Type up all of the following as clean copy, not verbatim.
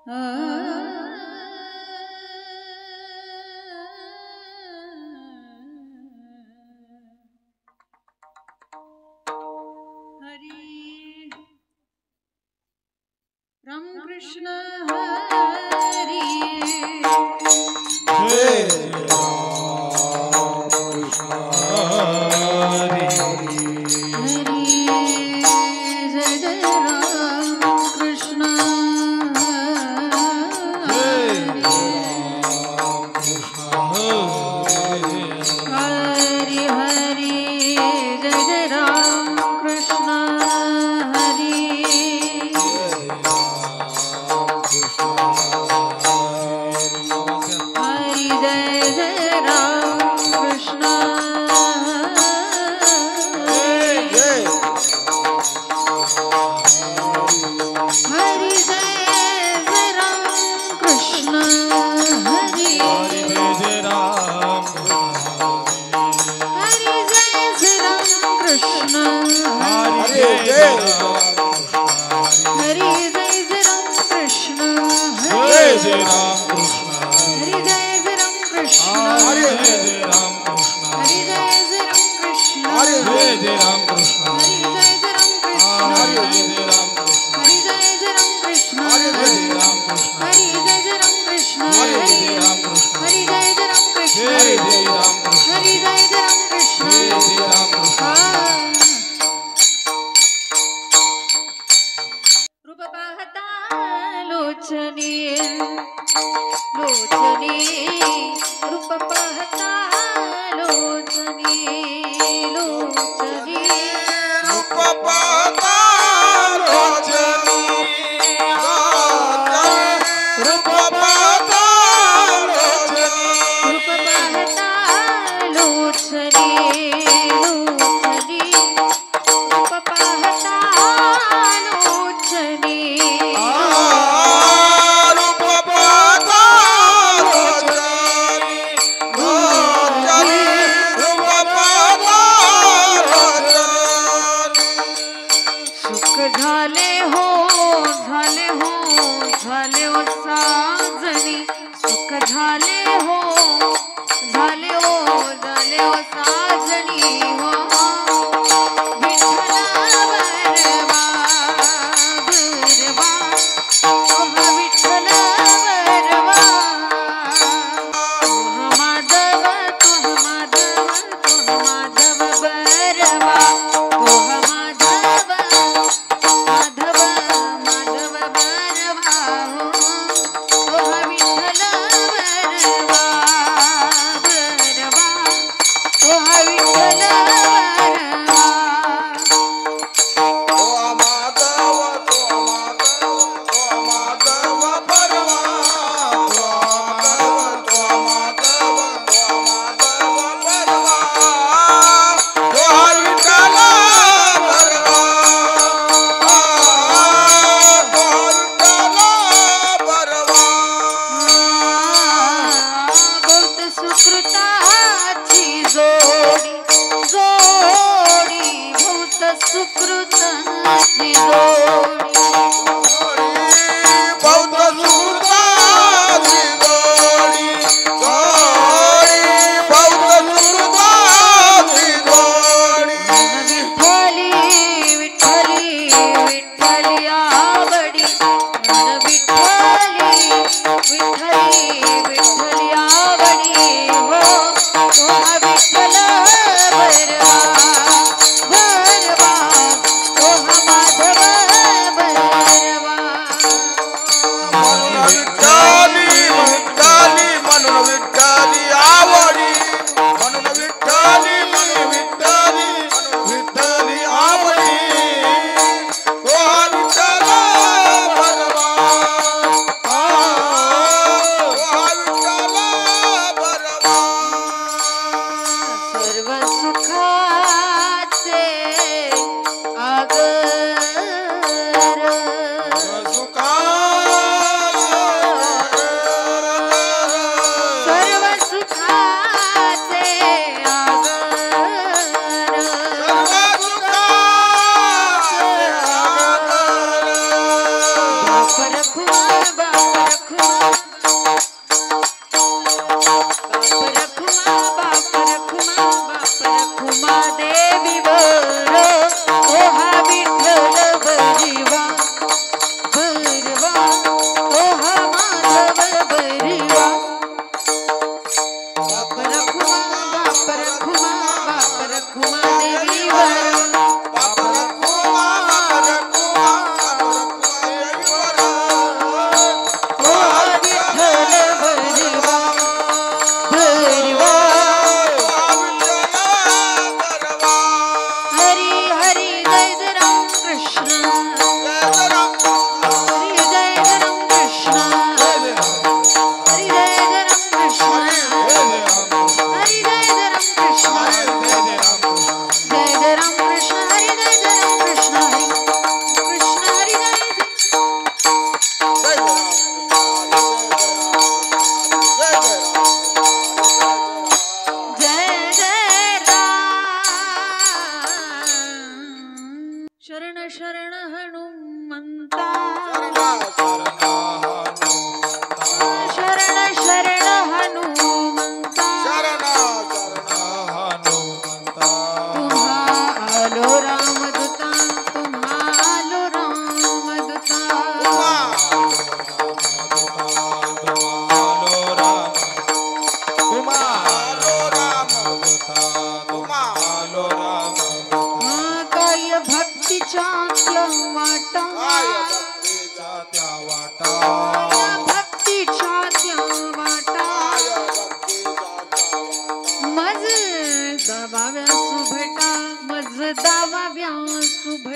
राम कृष्ण हरी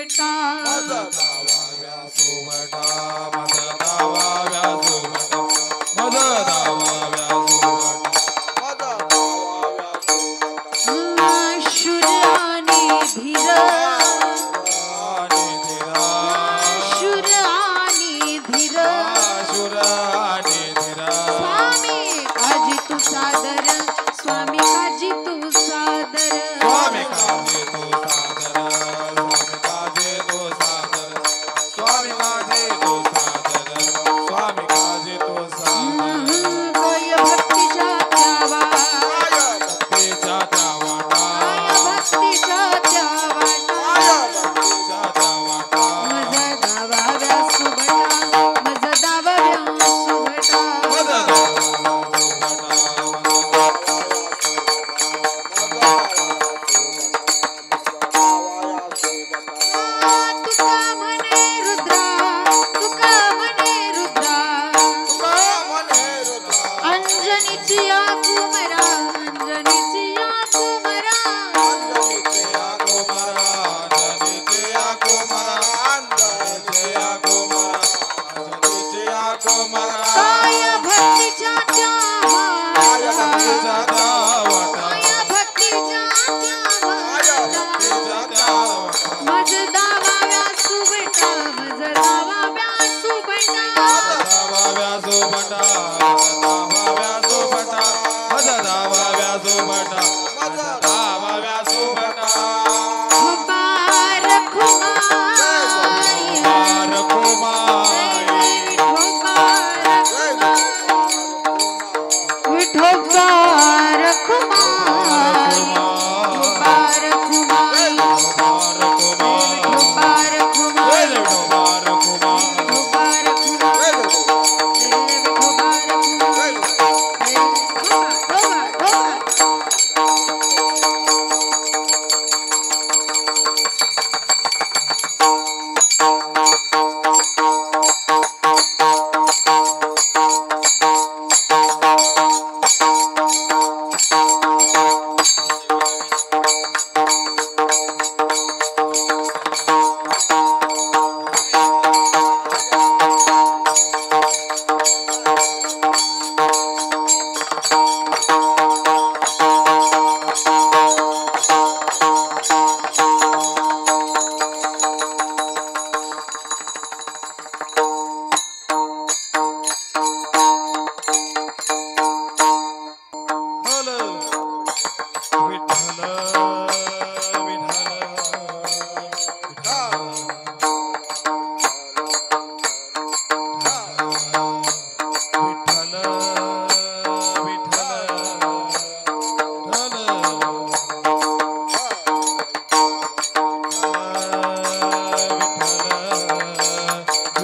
सुभटा मज दावाव्या सुभटा मज दावाव्या सुभटा मज दावाव्या सुभटा शुर आणि धीर शुर आणि धीर स्वामी काजी तू सादर स्वामी काजी तू सादर स्वामी काजे तो सादर स्वामी काजे तो सादर स्वामी काजे तो सादर काय भक्तीच्या द्यावा भक्तीच्या द्यावाटा भक्तीच्या द्यावा भक्तीच्या द्यावाटा मज दावाव्या सुभटा मज दावाव्या सुभटा मज तुका म्हणे रुद्रा तुका म्हणे रुद्रा अंजनीची या कुमरा अंजनीची या कुमरा काय भक्तीच्या द्यावा काय भक्तीच्या द्यावा मज दावाव्या सुभटा मज दावाव्या सुभटा ठोकार खुमाई ठोकार खुमाई ठोकार खुमाई ठोकार खुमाई ठोकार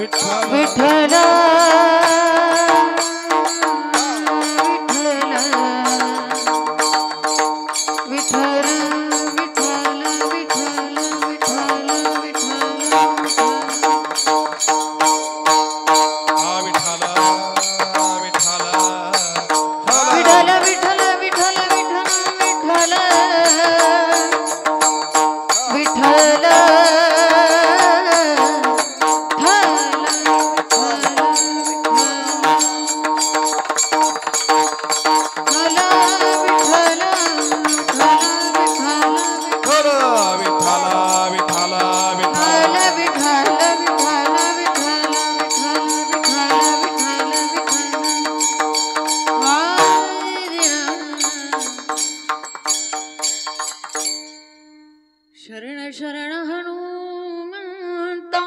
विठ्ठल विठ्ठल विठ्ठल विठ्ठल विठ्ठल शरण शरण हनुमंता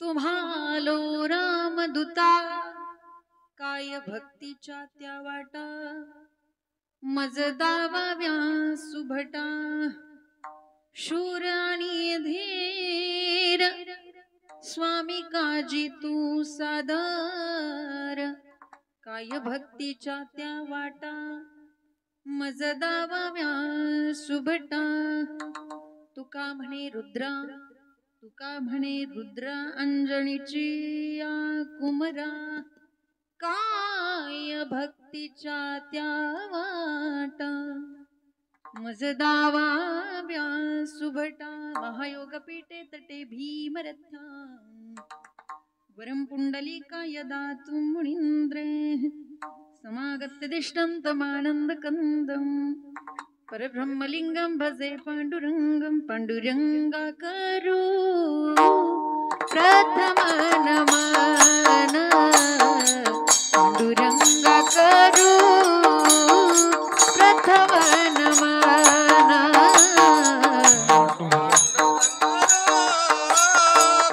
तुम्हालो रामदूता काय भक्तीच्या त्या वाटा मज दावाव्या सुभटा शूर आणि धीर स्वामी काजी तू सादर काय भक्तीच्या त्या वाटा मज दावाव्या सुभटा तुका म्हणे रुद्रा तुका म्हणे रुद्रा अंजनीची या कुमरा काय भक्तीच्या त्या वाटा मज दावा व्यासुभटा महायोग पीठे तटे भीमरथ्या वरम पुंडलिकाय दातु मुनींद्रे समागत्य दिष्टन्तमानंद कंदम परब्रह्मलिंगम भजे पांडुरंगम पांडुरंगाकरो प्रथम नमन पांडुरंगाकरो प्रथम नमन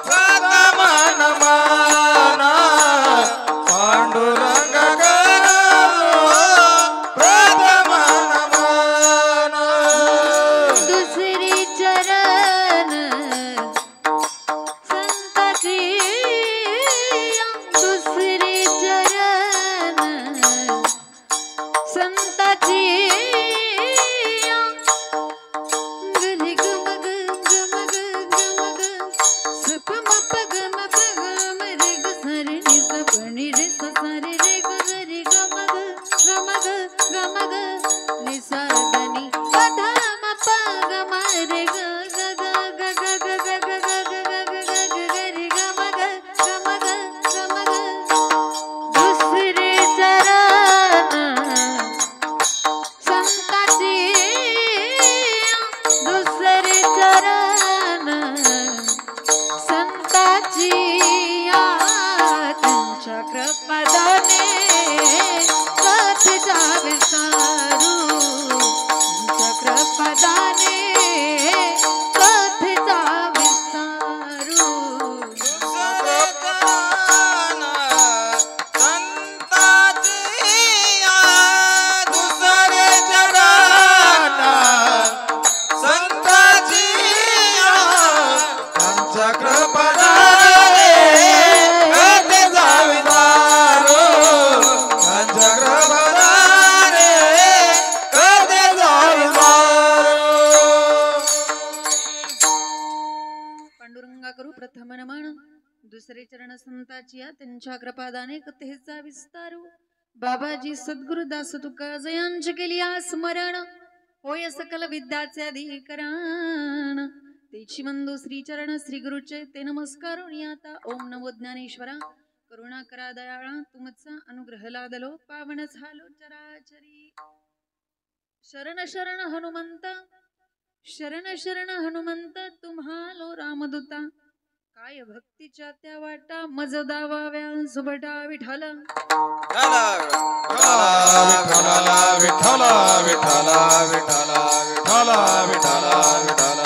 प्रथम नमन पांडुरंग प्रथम नमन दुसरी चरण संताची दुसरी चरण संताची गरी गम ग गम ग गम ग सप मप गम प गम रे ग सरे नि स पनि रे स सरे रे ग गरी गम ग गम ग गम ग नि सा దని पध मप गम रे ग ग ग ग ग ग ग ग ग ग ग गरी गम ग गम ग गम ग दुसरे चरण संताची दुसरे चरण संताची त्यांच्या कृपादाने कथ जावे सारू त्यांच्या कृपादाने कथ जावे सारू दुसरे चरण संताची त्यांच्या कृपादाने कधी जावी दारू त्यांच्या कृपादाने कधी जावी दारू पांडुरंगा करू प्रथम नमन दुसरे चरण संताची त्यांच्या कृपादाने कथेचा विस्तारू बाबाजी सद्गुरु दास तुका जयांची केली स्मरण होय सकल विद्याचे अधिकरण तेची मंदो श्री चरण श्री गुरुचे ते नमस्कार आता ओम नमो ज्ञानेश्वरा करुणा करा दयाळा तुमचा अनुग्रह लादलो पावन झालो चराचरी शरण शरण हनुमंत शरण शरण हनुमंत तुम्हालो रामदूता काय भक्तीच्या त्या वाटा मज दावाव्या सुभटा विठ्ठल विठ्ठला विठ्ठला विठ्ठला विठ्ठला विठ्ठला विठ्ठला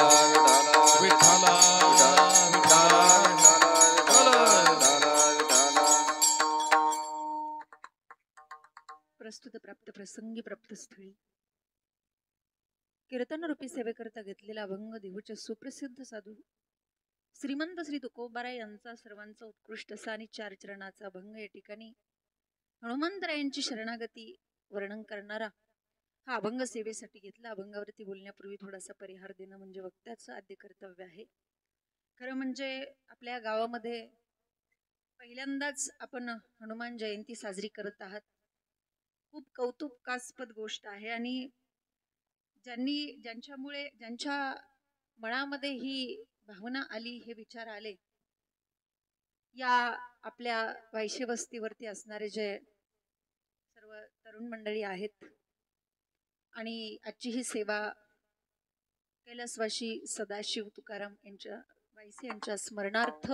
विठ्ठला विठ्ठला प्रस्तुत प्राप्त प्रसंगी प्राप्त स्थळी कीर्तन रूपी सेवेकरता घेतलेला अभंग देहूचे सुप्रसिद्ध साधू श्रीमंत श्री तुकोबाराय यांचा सर्वांचा उत्कृष्ट असा आणि 4 चरणाचा अभंग या ठिकाणी हनुमंतरायांची शरणागती वर्णन करणारा हा अभंग सेवेसाठी घेतला. अभंगावरती बोलण्यापूर्वी थोडासा परिहार देणं म्हणजे वक्त्याचं आद्य कर्तव्य आहे. खरं म्हणजे आपल्या गावामध्ये पहिल्यांदाच आपण हनुमान जयंती साजरी करत आहात. खूप कौतुकास्पद गोष्ट आहे आणि ज्यांच्यामुळे ज्यांच्या मनामध्ये ही भावना आली, हे विचार आले, या आपल्या वायशे वस्तीवरती असणारे जे सर्व तरुण मंडळी आहेत आणि आजची ही सेवा कैलासवासी सदाशिव तुकाराम यांच्या वायसे यांच्या स्मरणार्थ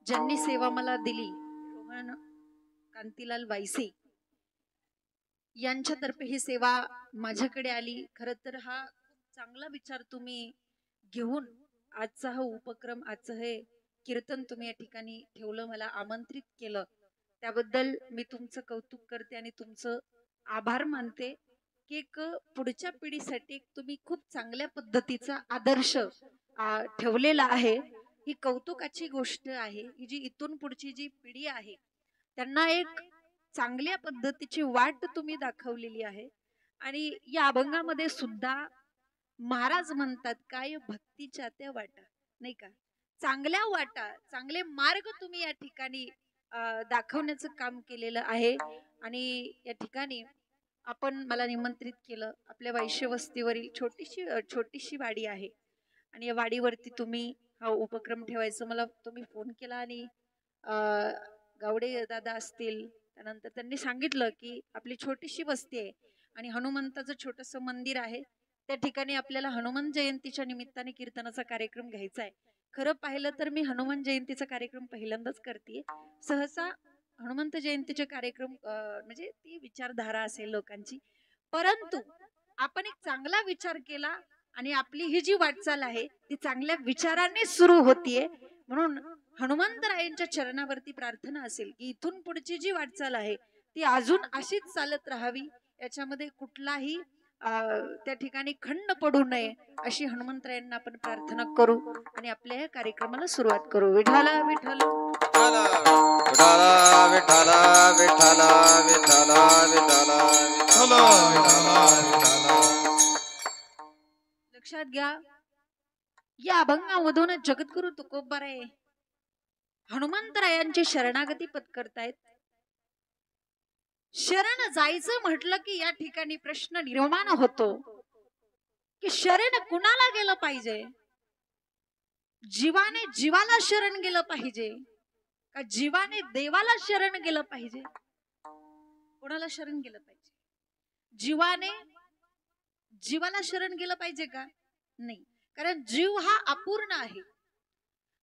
ज्यांनी सेवा मला दिली, रोहन कांतीलाल वायसे यांच्यातर्फे ही सेवा माझ्याकडे आली. खरं तर हा खूप चांगला विचार तुम्ही घेऊन आजचा हा उपक्रम, आजचं हे कीर्तन तुम्ही या ठिकाणी ठेवलं, मला आमंत्रित केलं, त्याबद्दल मी तुमचं कौतुक करते आणि तुमचं आभार मानते की एक पुढच्या पिढीसाठी तुम्ही खूप चांगल्या पद्धतीचा आदर्श ठेवलेला आहे. ही कौतुकाची गोष्ट आहे. ही जी इथून पुढची जी पिढी आहे त्यांना एक चांगल्या पद्धतीची वाट तुम्ही दाखवलेली आहे. आणि या अभंगामध्ये सुद्धा महाराज म्हणतात, काय भक्तीच्या त्या वाटा, नाही का, चांगल्या वाटा, चांगले मार्ग तुम्ही या ठिकाणी दाखवण्याचं काम केलेलं आहे. आणि या ठिकाणी आपण मला निमंत्रित केलं. आपल्या वैश्य वस्तीवरील छोटीशी वाडी आहे आणि या वाडीवरती तुम्ही हा उपक्रम ठेवायचा मला तुम्ही फोन केला आणि अ, गावडे दादा असतील त्यानंतर त्यांनी सांगितलं की आपली छोटीशी वस्ती आहे आणि हनुमंताचं छोटंसं मंदिर आहे. त्या ठिकाणी आपल्याला हनुमान जयंतीच्या निमित्ताने कीर्तनाचा कार्यक्रम घ्यायचा आहे. खरं पाहिलं तर मी हनुमान जयंतीचा कार्यक्रम पहिल्यांदाच करते. सहसा हनुमंत जयंतीचे कार्यक्रम म्हणजे ती विचारधारा असेल लोकांची, परंतु आपण एक चांगला विचार केला आणि आपली ही जी वाटचाल आहे ती चांगल्या विचारांनी सुरू होतीये. म्हणून हनुमंतरायांच्या चरणावरती प्रार्थना असेल की इथून पुढची जी वाटचाल आहे ती अजून अशीच चालत राहावी, याच्यामध्ये कुठलाही त्या ठिकाणी खंड पडू नये अशी हनुमंतरायांना आपण प्रार्थना करू आणि आपल्या या कार्यक्रमाला सुरुवात करू. विठाला विठ्ठल विठाला विठाला विठाला विठाला विठाला विठाला विठाला. लक्षात घ्या, या अभंगामधून जगद्गुरु तुकोबाराय हनुमंतरायांची शरणागती पत्करतायत. शरण जायचं म्हटलं की या ठिकाणी प्रश्न निर्माण होतो की शरण कुणाला गेलं पाहिजे. जीवाने जीवाला शरण गेलं पाहिजे का जीवाने देवाला शरण गेलं पाहिजे. कोणाला शरण गेलं पाहिजे. जीवाने जीवाला शरण गेलं पाहिजे का नाही, कारण जीव हा अपूर्ण आहे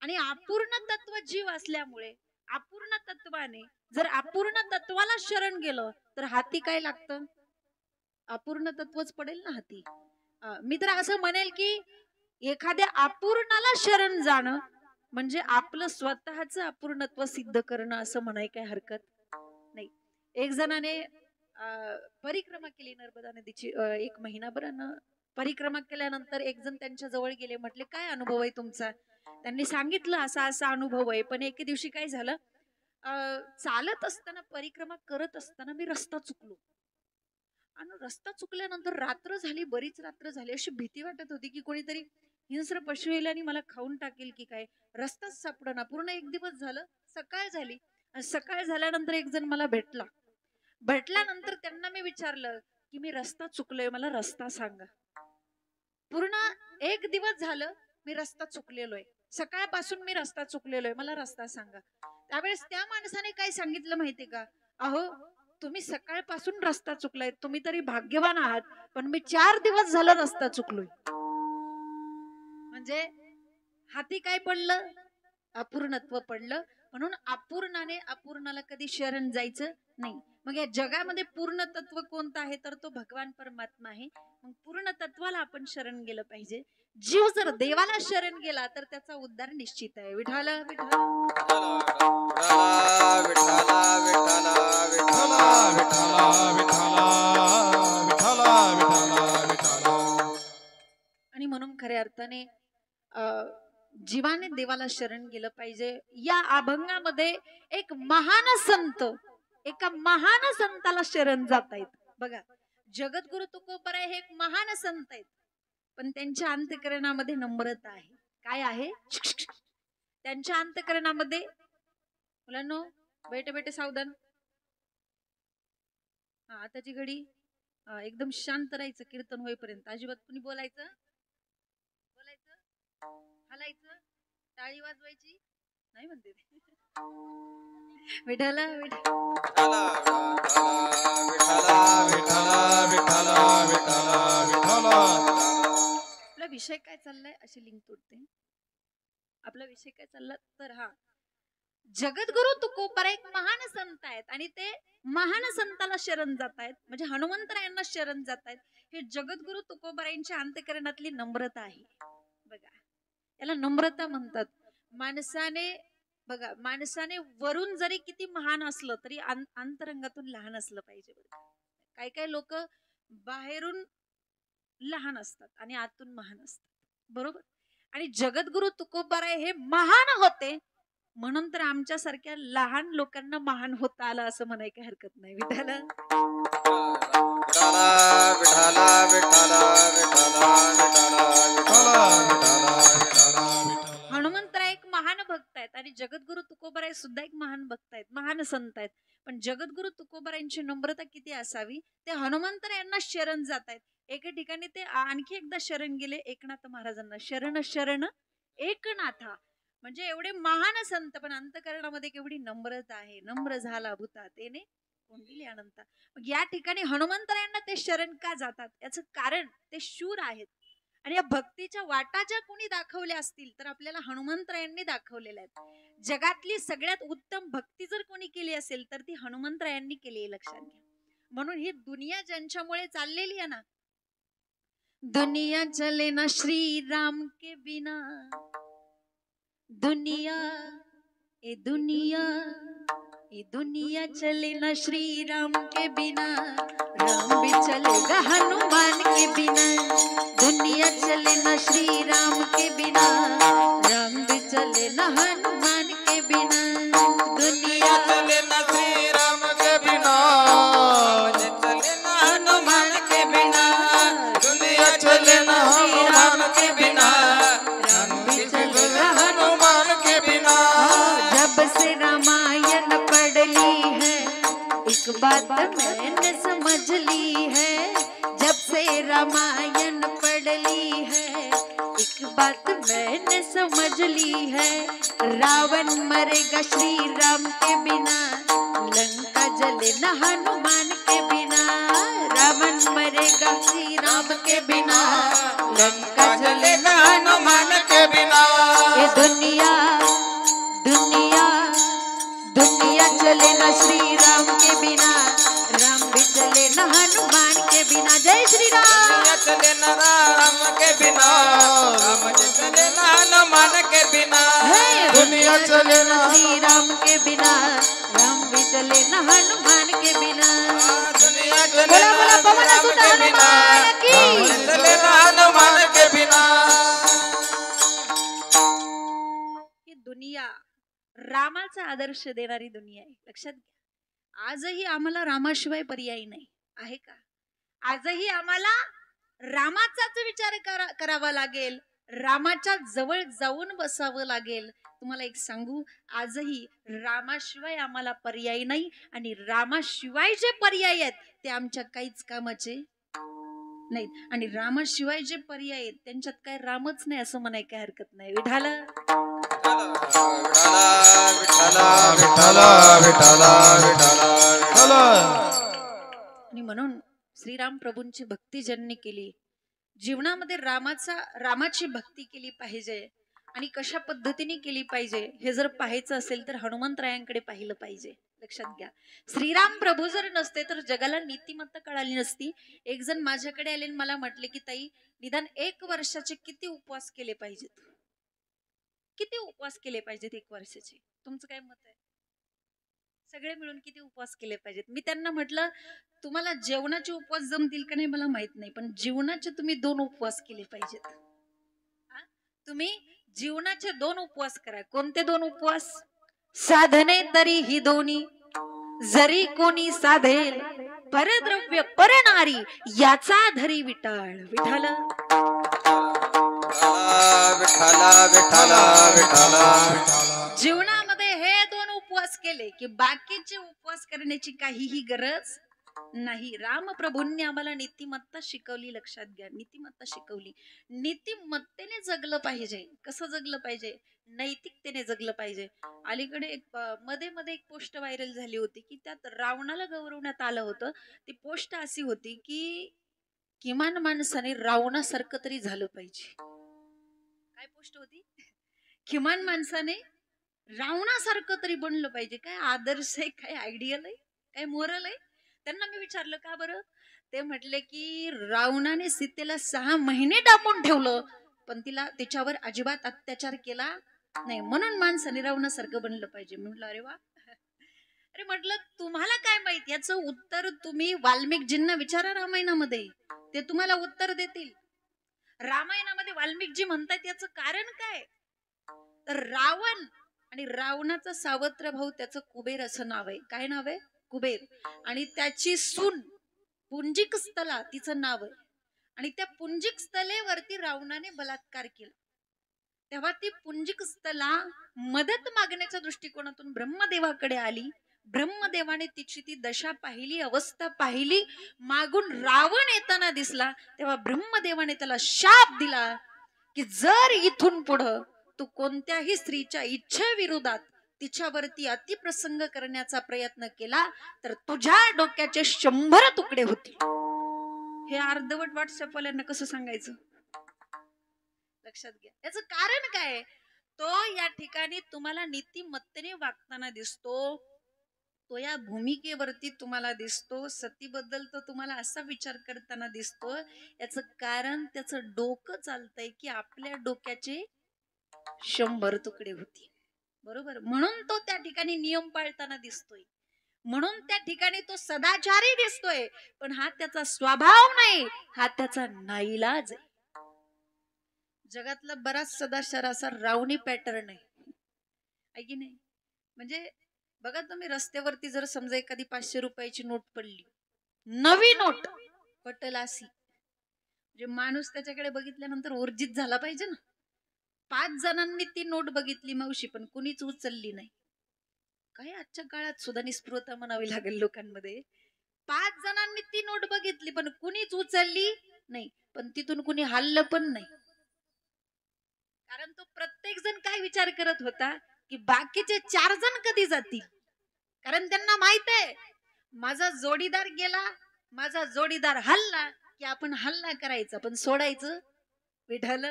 आणि अपूर्ण तत्व जीव असल्यामुळे अपूर्ण तत्वाने जर अपूर्ण तत्वाला शरण गेलं तर हाती काय लागतं, अपूर्ण तत्वच पडेल ना हाती. मी तर असं म्हणेल की एखाद्या अपूर्णाला शरण जाणं म्हणजे आपलं स्वतःच अपूर्णत्व सिद्ध करणं असं म्हणाय काय हरकत नाही. एक जणाने परिक्रमा केली नर्मदा नदीची, 1 महिनाभर परिक्रमा केल्यानंतर एक जण त्यांच्या जवळ गेले, म्हटले काय अनुभव आहे तुमचा. त्यांनी सांगितलं असा असा अनुभव आहे, पण एके दिवशी काय झालं, चालत असताना परिक्रमा करत असताना मी रस्ता चुकलो आणि रस्ता चुकल्यानंतर रात्र झाली, बरीच रात्र झाली. अशी भीती वाटत होती की कोणीतरी हिंस्र पशु येईल आणि मला खाऊन टाकेल की काय. रस्ताच सापडना. पूर्ण एक दिवस झालं. सकाळ झाली आणि सकाळ झाल्यानंतर एक जण मला भेटल्यानंतर त्यांना मी विचारलं की मी रस्ता चुकलोय, मला रस्ता सांगा. पूर्ण एक दिवस झालं मी रस्ता चुकलेलोय, सकाळपासून मी रस्ता चुकलेलोय, मला रस्ता सांगा. त्यावेळेस त्या माणसाने काय सांगितलं माहितीये का, अहो तुम्ही सकाळपासून रस्ता चुकलाय, तुम्ही तरी भाग्यवान आहात, पण मी 4 दिवस झालं रस्ता चुकलोय. म्हणजे हाती काय पडलं, अपूर्णत्व पडलं. म्हणून अपूर्णाने अपूर्णाला कधी शरण जायचं नाही. मग या जगामध्ये पूर्ण तत्व कोणतं आहे तर तो भगवान परमात्मा आहे. मग पूर्ण तत्वाला आपण शरण गेलं पाहिजे. जीव जर देवाला शरण गेला तर त्याचा उद्धार निश्चित आहे. विठाला विठाला विठाला विठाला विठाला विठाला विठाला विठाला विठाला विठाला. आणि म्हणून खऱ्या अर्थाने जीवाने देवाला शरण गेलं पाहिजे. या अभंगामध्ये एक महान संत एका महान संताला शरण जात आहेत. बघा, जगद्गुरु तुकोबाराय हे एक महान संत आहेत, पण त्यांच्या अंतःकरणामध्ये नम्रता आहे. काय आहे त्यांच्या अंतःकरणामध्ये. मुलांनो बेटे सावधान. आताची घडी एकदम शांत राहायचं कीर्तन होईपर्यंत. अजिबात कुणी बोलायचं हलायचं टाळी वाजवायची नाही म्हणते ते. विठाला विठाला विठाला विठाला विठाला विठाला. आपला विषय काय चाललाय अशी लिंक तोडते. आपला विषय काय चालला तर जगद्गुरु तुकोबाराय एक महान संत आहेत आणि ते महान संताला शरण जात आहेत, म्हणजे हनुमंतरायांना शरण जात आहेत. हे जगद्गुरु तुकोबारायांच्या अंतःकरणातली नम्रता आहे. बघा, याला नम्रता म्हणतात. माणसाने वरून जरी किती महान असलं तरी अंतरंगातून लहान असलं पाहिजे. काही काही लोक बाहेरून लहान असतात आणि आतून महान असतात, बरोबर. आणि जगद्गुरु तुकोबाराय हे महान होते म्हणून तर आमच्या सारख्या लहान लोकांना महान होता आलं असं म्हणाय काही हरकत नाही. विठाला विठाला विठाला विठाला विठाला विठाला विठाला विठाला. हनुमंतराय एक महान भक्त आहेत आणि जगद्गुरु तुकोबाराय सुद्धा एक महान भक्त आहेत, महान संत आहेत. पण जगद्गुरु तुकोबारायांची नम्रता किती असावी, ते हनुमंतर यांना शरण जात आहेत. एके ठिकाणी ते आणखी एकदा शरण गेले एकनाथ महाराजांना, शरण शरण एकनाथा. म्हणजे एवढे महान संत, पण अंतकरणामध्ये केवढी नम्रता आहे. नम्र झाला भूता तेने कोंडिले अनंता. मग या ठिकाणी हनुमंतरायांना ते शरण का जातात, याचं कारण ते शूर आहेत. आणि या भक्तीच्या वाटा ज्या कोणी दाखवल्या असतील तर आपल्याला हनुमंतरायांनी दाखवलेल्या आहेत. जगातली सगळ्यात उत्तम भक्ती जर कोणी केली असेल तर ती हनुमंतरायांनी केली आहे, लक्षात घ्या. म्हणून ही दुनिया ज्यांच्यामुळे चाललेली आहे ना, दुनिया चले ना श्री राम के बिना, दुनिया ए दुनिया, ये दुनिया चले ना श्री राम के बिना, राम भी चलेगा हनुमान के बिना। दुनिया चले ना श्री राम के बिना, राम भी चले ना हनुमान के बिना। दुनिया चले ना श्री राम के बिना, चले ना हनुमान के बिना। दुनिया चले ना हनुमान के बिना, राम भी चलेगा हनुमान के बिना। जब से रामायण पढ़ ली है एक बात मैंने समझ ली है, जब से रामायण पढ़ ली है एक बात मैंने समझ ली है। रावण मरेगा श्री राम के बिना, लंका जले न हनुमान के बिना। रावण मरेगा श्री राम के बिना, लंका जले न हनुमान के बिना। ये दुनिया दुनिया दुनिया चले न श्री राम के बिना, राम भी चले न हनुमान के बिना। जय श्री राम। दुनिया चले ना राम के बिना, राम चले ना हनुमान के बिना। दुनिया चले ना श्री राम के बिना, राम भी चले न हनुमान के बिना। दुनिया चले बोला बोला ना पवन राम सुत के बिना, हनुमान की। राम चले ना हनुमान के बिना। ही दुनिया रामाचा आदर्श देणारी दुनिया आहे, लक्षात घ्या. आजही आम्हाला रामाशिवाय पर्याय नाही आहे का? आजही आम्हाला रामाचाच विचार करावा लागेल, रामाच्या जवळ जाऊन बसावं लागेल. तुम्हाला एक सांगू, आजही रामाशिवाय आम्हाला पर्याय नाही, आणि रामाशिवाय जे पर्याय आहेत ते आमच्या काहीच कामाचे नाहीत. आणि रामाशिवाय जे पर्याय आहेत त्यांच्यात काय रामच नाही असं म्हणाय काय हरकत नाही. विठाला विठाला विठाला विठाला विठाला विठाला. आणि म्हणून श्रीराम प्रभूंची भक्ती ज्यांनी केली, जीवनामध्ये रामाची भक्ती केली पाहिजे. आणि कशा पद्धतीने केली पाहिजे हे जर पाहायचं असेल तर हनुमंतरायांकडे पाहिलं पाहिजे. लक्षात घ्या, श्रीराम प्रभू जर नसते तर जगाला नीतिमत्ता कळाली नसती. एक जण माझ्याकडे आले आणि मला म्हटले की ताई, निदान 1 वर्षाचे किती उपवास केले पाहिजेत, किती उपवास केले पाहिजेत 1 वर्षाचे, तुमचं काय मत आहे? सगळे मिळून किती उपवास केले पाहिजेत? मी त्यांना म्हटलं, तुम्हाला जेवणाचे उपवास जमतील का नाही मला माहित नाही, पण जीवनाचे तुम्ही 2 उपवास केले पाहिजेत. तुम्ही जीवनाचे 2 उपवास करा. कोणते 2 उपवास? साधने तरी ही दोन्ही, जरी कोणी साधेल परद्रव्य परनारी, याचा धरी विटाळ. विठाल विठाला विठाला विठाला विठाला. जीवनामध्ये हे 2 उपवास केले की बाकीचे उपवास करण्याची काहीही गरज नाही. रामप्रभूंनी आम्हाला नीतिमत्ता शिकवली. लक्षात घ्या, नीतिमत्ता शिकवली. नीतिमत्तेने जगलं पाहिजे. कसं जगलं पाहिजे? नैतिकतेने जगलं पाहिजे. अलीकडे एक मध्ये एक पोस्ट व्हायरल झाली होती की त्यात रावणाला गौरवण्यात आलं होतं. ती पोस्ट अशी होती की किमान माणसाने रावणासारखं तरी झालं पाहिजे. काय पोस्ट होती? किमान माणसाने रावणासारखं तरी बनलं पाहिजे. काय आदर्श आहे, काय आयडियल आहे, काय मोरल आहे? त्यांना मी विचारलं का बरं? ते म्हटले की रावणाने सीतेला 6 महिने डांबून ठेवलं, पण तिच्यावर अजिबात अत्याचार केला नाही, म्हणून माणसाने रावणासारखं बनलं पाहिजे. म्हटलं अरे वा. अरे म्हटलं, तुम्हाला काय माहित? याचं उत्तर तुम्ही वाल्मिकजींना विचारा रामायणामध्ये, ते तुम्हाला उत्तर देतील. रामायणामध्ये वाल्मिकजी म्हणतात याचं कारण काय? तर रावण आणि रावणाचा सावत्र भाऊ त्याचं कुबेर असं नाव आहे. काय नाव आहे? कुबेर. आणि त्याची सून पुंजिक स्थला तिचं नाव आहे. आणि त्या पुंजिक स्थलेवरती रावणाने बलात्कार केला. तेव्हा ती पुंजिक स्थला मदत मागण्याच्या दृष्टिकोनातून ब्रह्मदेवाकडे आली. ब्रह्मदेवाने तिची ती दशा पाहिली, अवस्था पाहिली, मागून रावण येताना दिसला, तेव्हा ब्रह्मदेवाने त्याला शाप दिला की जर इथून पुढं तू कोणत्याही स्त्रीच्या इच्छेविरोधात तिच्यावरती अतिप्रसंग करण्याचा प्रयत्न केला तर तुझ्या डोक्याचे 100 तुकडे होतील. हे अर्धवट व्हॉट्सअप वाल्यांना कसं सांगायचं? लक्षात घ्या. याचं कारण काय? तो या ठिकाणी तुम्हाला नीतिमत्तेने वागताना दिसतो, तो या भूमिकेवरती तुम्हाला दिसतो, सतीबद्दल तो तुम्हाला असा विचार करताना दिसतो. याचं कारण त्याचं डोकं चालतंय की आपल्या डोक्याचे 100 तुकडे होती. बरोबर? म्हणून तो त्या ठिकाणी नियम पाळताना दिसतोय, म्हणून त्या ठिकाणी तो सदाचारी दिसतोय, पण हा त्याचा स्वभाव नाही, हा त्याचा नाईलाज आहे. जगातला बराच सदाचार असा रावणी पॅटर्न आहे की नाही? म्हणजे बघा तुम्ही रस्त्यावरती जर समजा एखादी 500 रुपयाची नोट पडली, नवी नोट पटलासी, म्हणजे माणूस त्याच्याकडे बघितल्यानंतर ऊर्जित झाला पाहिजे ना. 5 जणांनी ती नोट बघितली मावशी, पण कुणीच उचलली नाही. काय आजच्या काळात सुद्धा निस्पृहता म्हणावी लागेल लोकांमध्ये. 5 जणांनी ती नोट बघितली पण कुणीच उचलली नाही, पण तिथून कुणी हल्लं पण नाही. कारण तो प्रत्येक जण काय विचार करत होता की बाकीचे 4 जण कधी जातील, कारण त्यांना माहित आहे माझा जोडीदार गेला, माझा जोडीदार हल्ला की आपण हल्ला करायचा पण सोडायचं विठ्ठल.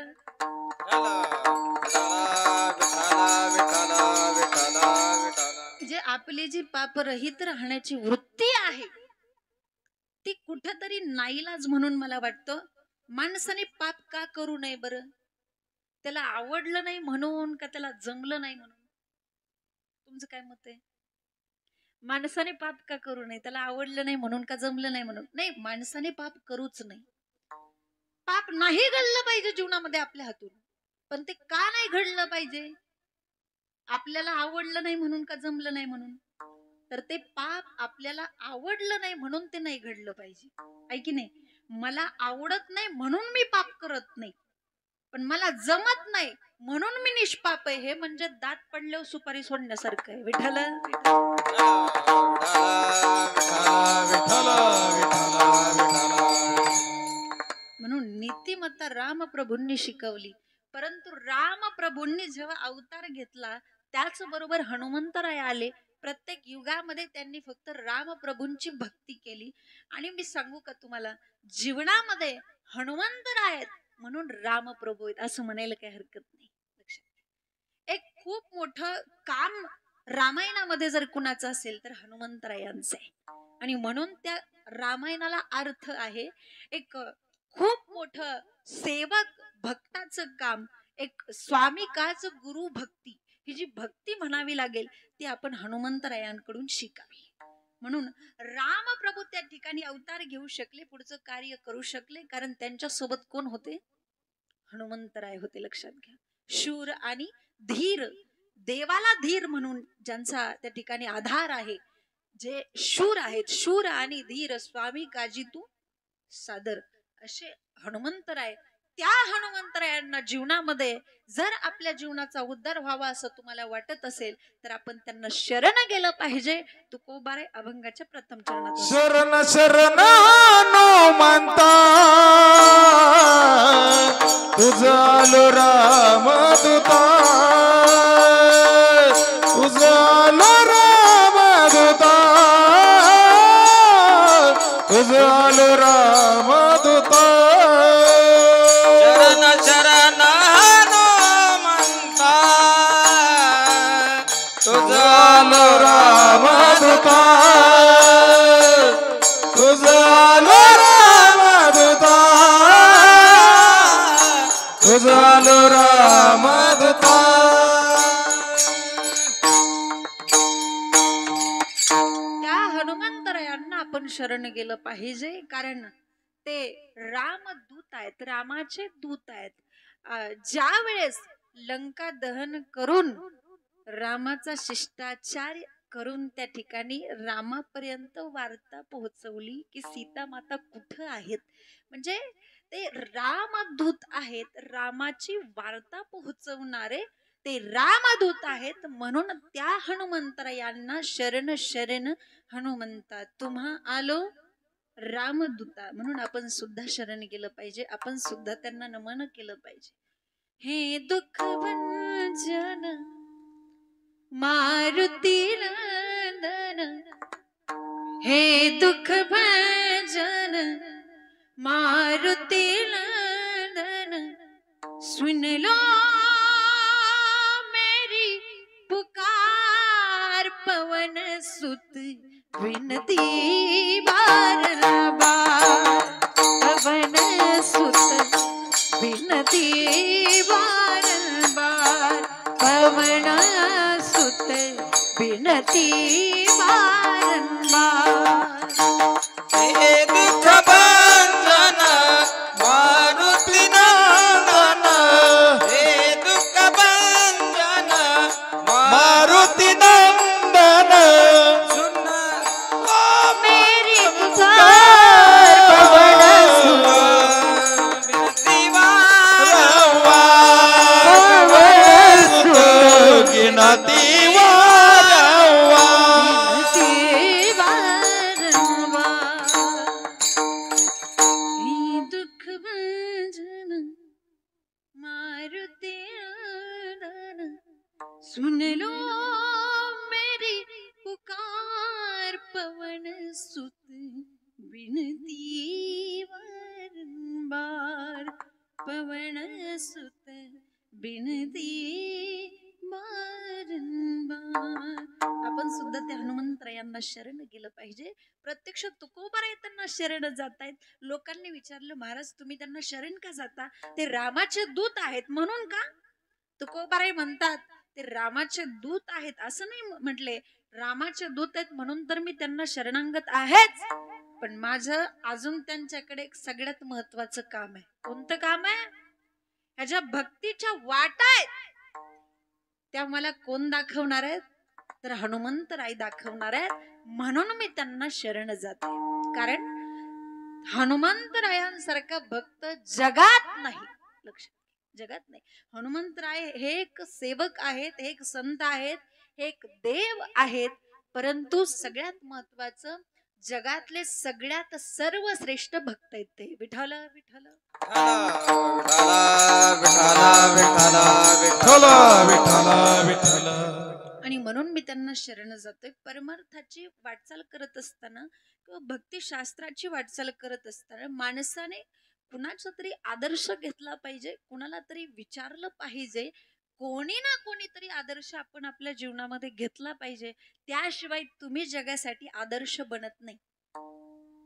जे आपली जी पापरहित राहण्याची वृत्ती आहे ती कुठेतरी नाईलाज म्हणून मला वाटतं. माणसाने पाप का करू नये बरं? त्याला आवडलं नाही म्हणून का त्याला जमलं नाही म्हणून? तुमचं काय मत आहे? माणसाने पाप का करू नये? त्याला आवडलं नाही म्हणून का जमलं नाही म्हणून? नाही, माणसाने पाप करूच नाही. पाप नाही घडलं पाहिजे जीवनामध्ये आपल्या हातून, पण ते का नाही घडलं पाहिजे? आपल्याला आवडलं नाही म्हणून का जमलं नाही म्हणून? तर ते पाप आपल्याला आवडलं नाही म्हणून ते नाही घडलं पाहिजे, आहे की नाही? मला आवडत नाही म्हणून मी पाप करत नाही, पण मला जमत नाही म्हणून मी निष्पाप आहे, हे म्हणजे दात पडल्यावर सुपारी सोडण्यासारखं आहे. विठ्ठल म्हणून नीतिमत्ता रामप्रभूंनी शिकवली. परंतु रामप्रभूंनी जेव्हा अवतार घेतला त्याच बरोबर हनुमंतराय आले. प्रत्येक युगामध्ये त्यांनी फक्त रामप्रभूंची भक्ती केली. आणि मी सांगू का तुम्हाला, जीवनामध्ये हनुमंतराय आहेत म्हणून रामप्रभू आहेत असं म्हणायला काही हरकत नाही. एक खूप मोठं काम रामायणामध्ये जर कुणाचं असेल तर हनुमंतरायांचं आहे. आणि म्हणून त्या रामायणाला अर्थ आहे एक खूप मोठं सेवक भक्ताचं काम, एक स्वामिकाचं गुरु भक्ती. ही जी भक्ती म्हणावी लागेल ती आपण हनुमंतरायांकडून शिकावी. म्हणून रामप्रभू त्या ठिकाणी अवतार घेऊ शकले, पुढचं कार्य करू शकले, कारण त्यांच्या सोबत कोण होते? हनुमंतराय होते. लक्षात घ्या. शूर आणि धीर, देवाला धीर म्हणून ज्यांचा त्या ठिकाणी आधार आहे, जे शूर आहेत, शूर आणि धीर, स्वामी काजी तू सादर, असे हनुमंतराय. त्या हनुमंतरायांना जीवनामध्ये जर आपल्या जीवनाचा उद्धार व्हावा असं तुम्हाला वाटत असेल तर आपण त्यांना शरण गेलं पाहिजे. तुकोबारे अभंगाच्या प्रथम चरणात शरण शरण हनुमंता तुझं आलो राम दूता, तुझं आलो राम दूता, तुझं आलो राम दूता. शरण शरण हनुमंता तुझं आलो राम दूता, तुझं आलो राम दूता, तुझं आलो राम दूता. त्या हनुमंतरायांना आपण शरण गेलं पाहिजे, कारण ते रामदूत आहेत, रामाचे दूत आहेत. ज्या वेळेस लंका दहन करून रामाचा शिष्टाचार करून त्या ठिकाणी रामापर्यंत वार्ता पोहोचवली की सीता माता कुठं आहेत, म्हणजे ते रामदूत आहेत, रामाची वार्ता पोहोचवणारे ते रामदूत आहेत म्हणून त्या हनुमंतरायांना शरण शरण हनुमंता तुम्हा आलो रामदूता, म्हणून आपण सुद्धा शरण गेलं पाहिजे, आपण सुद्धा त्यांना नमन केलं पाहिजे. हे दुःख भंजन मारुती नंदन, हे दुःख भंजन मारुती नंदन, सुन लो मेरी पुकार पवन सुत विनती बारंबार, पवन सुत विनती बारंबार, पवन सुत विनती बारंबार. हे दुःख भंजन मारुती नंदन, हे दुःख भंजन मारुती नंदन, सुन मेरी पुकार पवन सुत विनती वारंवार, पवन सुत गिनती वारंवार. विनती बारंबार. हे दुःख भंजन मारुती नंदन, सुन लो मेरी पुकार पवन सुत विनती बारंबार, पवन सुत विनती बारंबार. आपण सुद्धा त्या हनुमंतरायांना शरण गेलं पाहिजे. प्रत्यक्ष तुकोबाराय त्यांना शरण जात आहेत. लोकांनी विचारलं महाराज तुम्ही त्यांना शरण का जाता, ते रामाचे दूत आहेत म्हणून का. तुकोबाराय म्हणतात ते रामाचे दूत आहेत असं नाही म्हटले, रामाचे दूत आहेत म्हणून तर मी त्यांना शरणागत आहेच, पण माझं अजून त्यांच्याकडे एक सगळ्यात महत्वाचं काम आहे. कोणतं काम आहे. ह्याच्या भक्तीच्या वाटा आहेत त्या मला कोण दाखवणार आहेत, तर हनुमंतराय दाखवणार आहेत, म्हणून मी त्यांना शरण जाते. कारण हनुमंतरायांसारखा भक्त जगात नाही, लक्षात जगात नाही. हनुमंतराय हे एक सेवक आहेत, हे एक संत आहेत, हे एक देव आहेत, परंतु सगळ्यात महत्वाचं जगातले सगळ्यात सर्वश्रेष्ठ भक्त आहेत ते विठ्ठल विठ्ठल आणि म्हणून मी त्यांना शरण जातोय. परमार्थाची वाटचाल करत असताना किंवा भक्तिशास्त्राची वाटचाल करत असताना माणसाने कुणाचा तरी आदर्श घेतला पाहिजे, कुणाला तरी विचारलं पाहिजे, कोणी ना कोणीतरी आदर्श आपण आपल्या जीवनामध्ये घेतला पाहिजे. त्याशिवाय तुम्ही जगासाठी आदर्श बनत नाही.